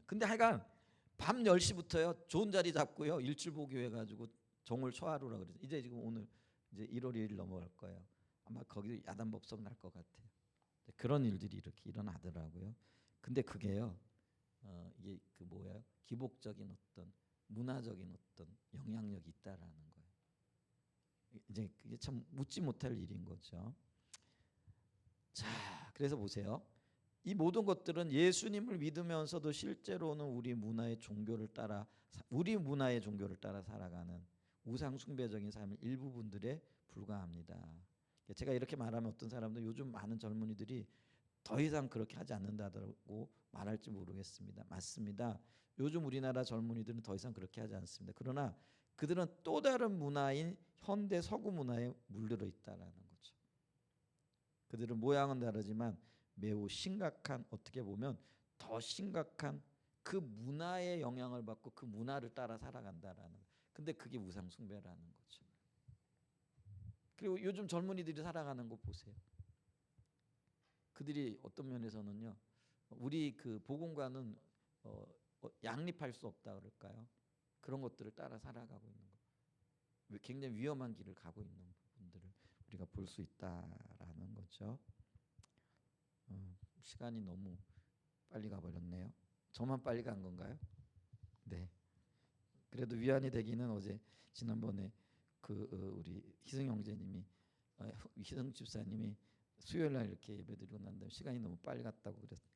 근데 하여간 밤 10시부터요. 좋은 자리 잡고요. 일출 보기 위해 가지고 정월 초하루라 그러죠. 이제 지금 오늘 이제 1월 2일 넘어갈 거예요. 아마 거기 야단법석 날 것 같아요. 그런 일들이 이렇게 일어나더라고요. 근데 그게요. 이게 그 뭐예요? 기복적인 어떤 문화적인 어떤 영향력이 있다라는 거예요. 이제 그게 참 묻지 못할 일인 거죠. 자, 그래서 보세요. 이 모든 것들은 예수님을 믿으면서도 실제로는 우리 문화의 종교를 따라 살아가는 우상 숭배적인 삶의 일부분들에 불과합니다. 제가 이렇게 말하면 어떤 사람들 요즘 많은 젊은이들이 더 이상 그렇게 하지 않는다고 말할지 모르겠습니다. 맞습니다. 요즘 우리나라 젊은이들은 더 이상 그렇게 하지 않습니다. 그러나 그들은 또 다른 문화인 현대 서구 문화에 물들어 있다라는 거죠. 그들은 모양은 다르지만 매우 심각한 어떻게 보면 더 심각한 그 문화의 영향을 받고 그 문화를 따라 살아간다라는 근데 그게 우상 숭배라는 거죠. 그리고 요즘 젊은이들이 살아가는 거 보세요. 그들이 어떤 면에서는요, 우리 그 복음과는 양립할 수 없다 그럴까요? 그런 것들을 따라 살아가고 있는 거. 굉장히 위험한 길을 가고 있는 부분들을 우리가 볼 수 있다라는 거죠. 시간이 너무 빨리 가버렸네요. 저만 빨리 간 건가요? 네. 그래도 위안이 되기는 어제 지난번에 우리 희승 형제님이 희승 집사님이 수요일 날 이렇게 예배드리고 난 다음에 시간이 너무 빨리 갔다고 그랬어요.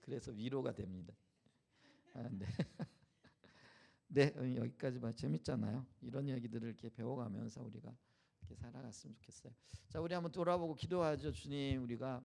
그래서 위로가 됩니다. 네. 네, 여기까지만 재밌잖아요. 이런 얘기들을 이렇게 배워가면서 우리가 이렇게 살아갔으면 좋겠어요. 자, 우리 한번 돌아보고 기도하죠. 주님, 우리가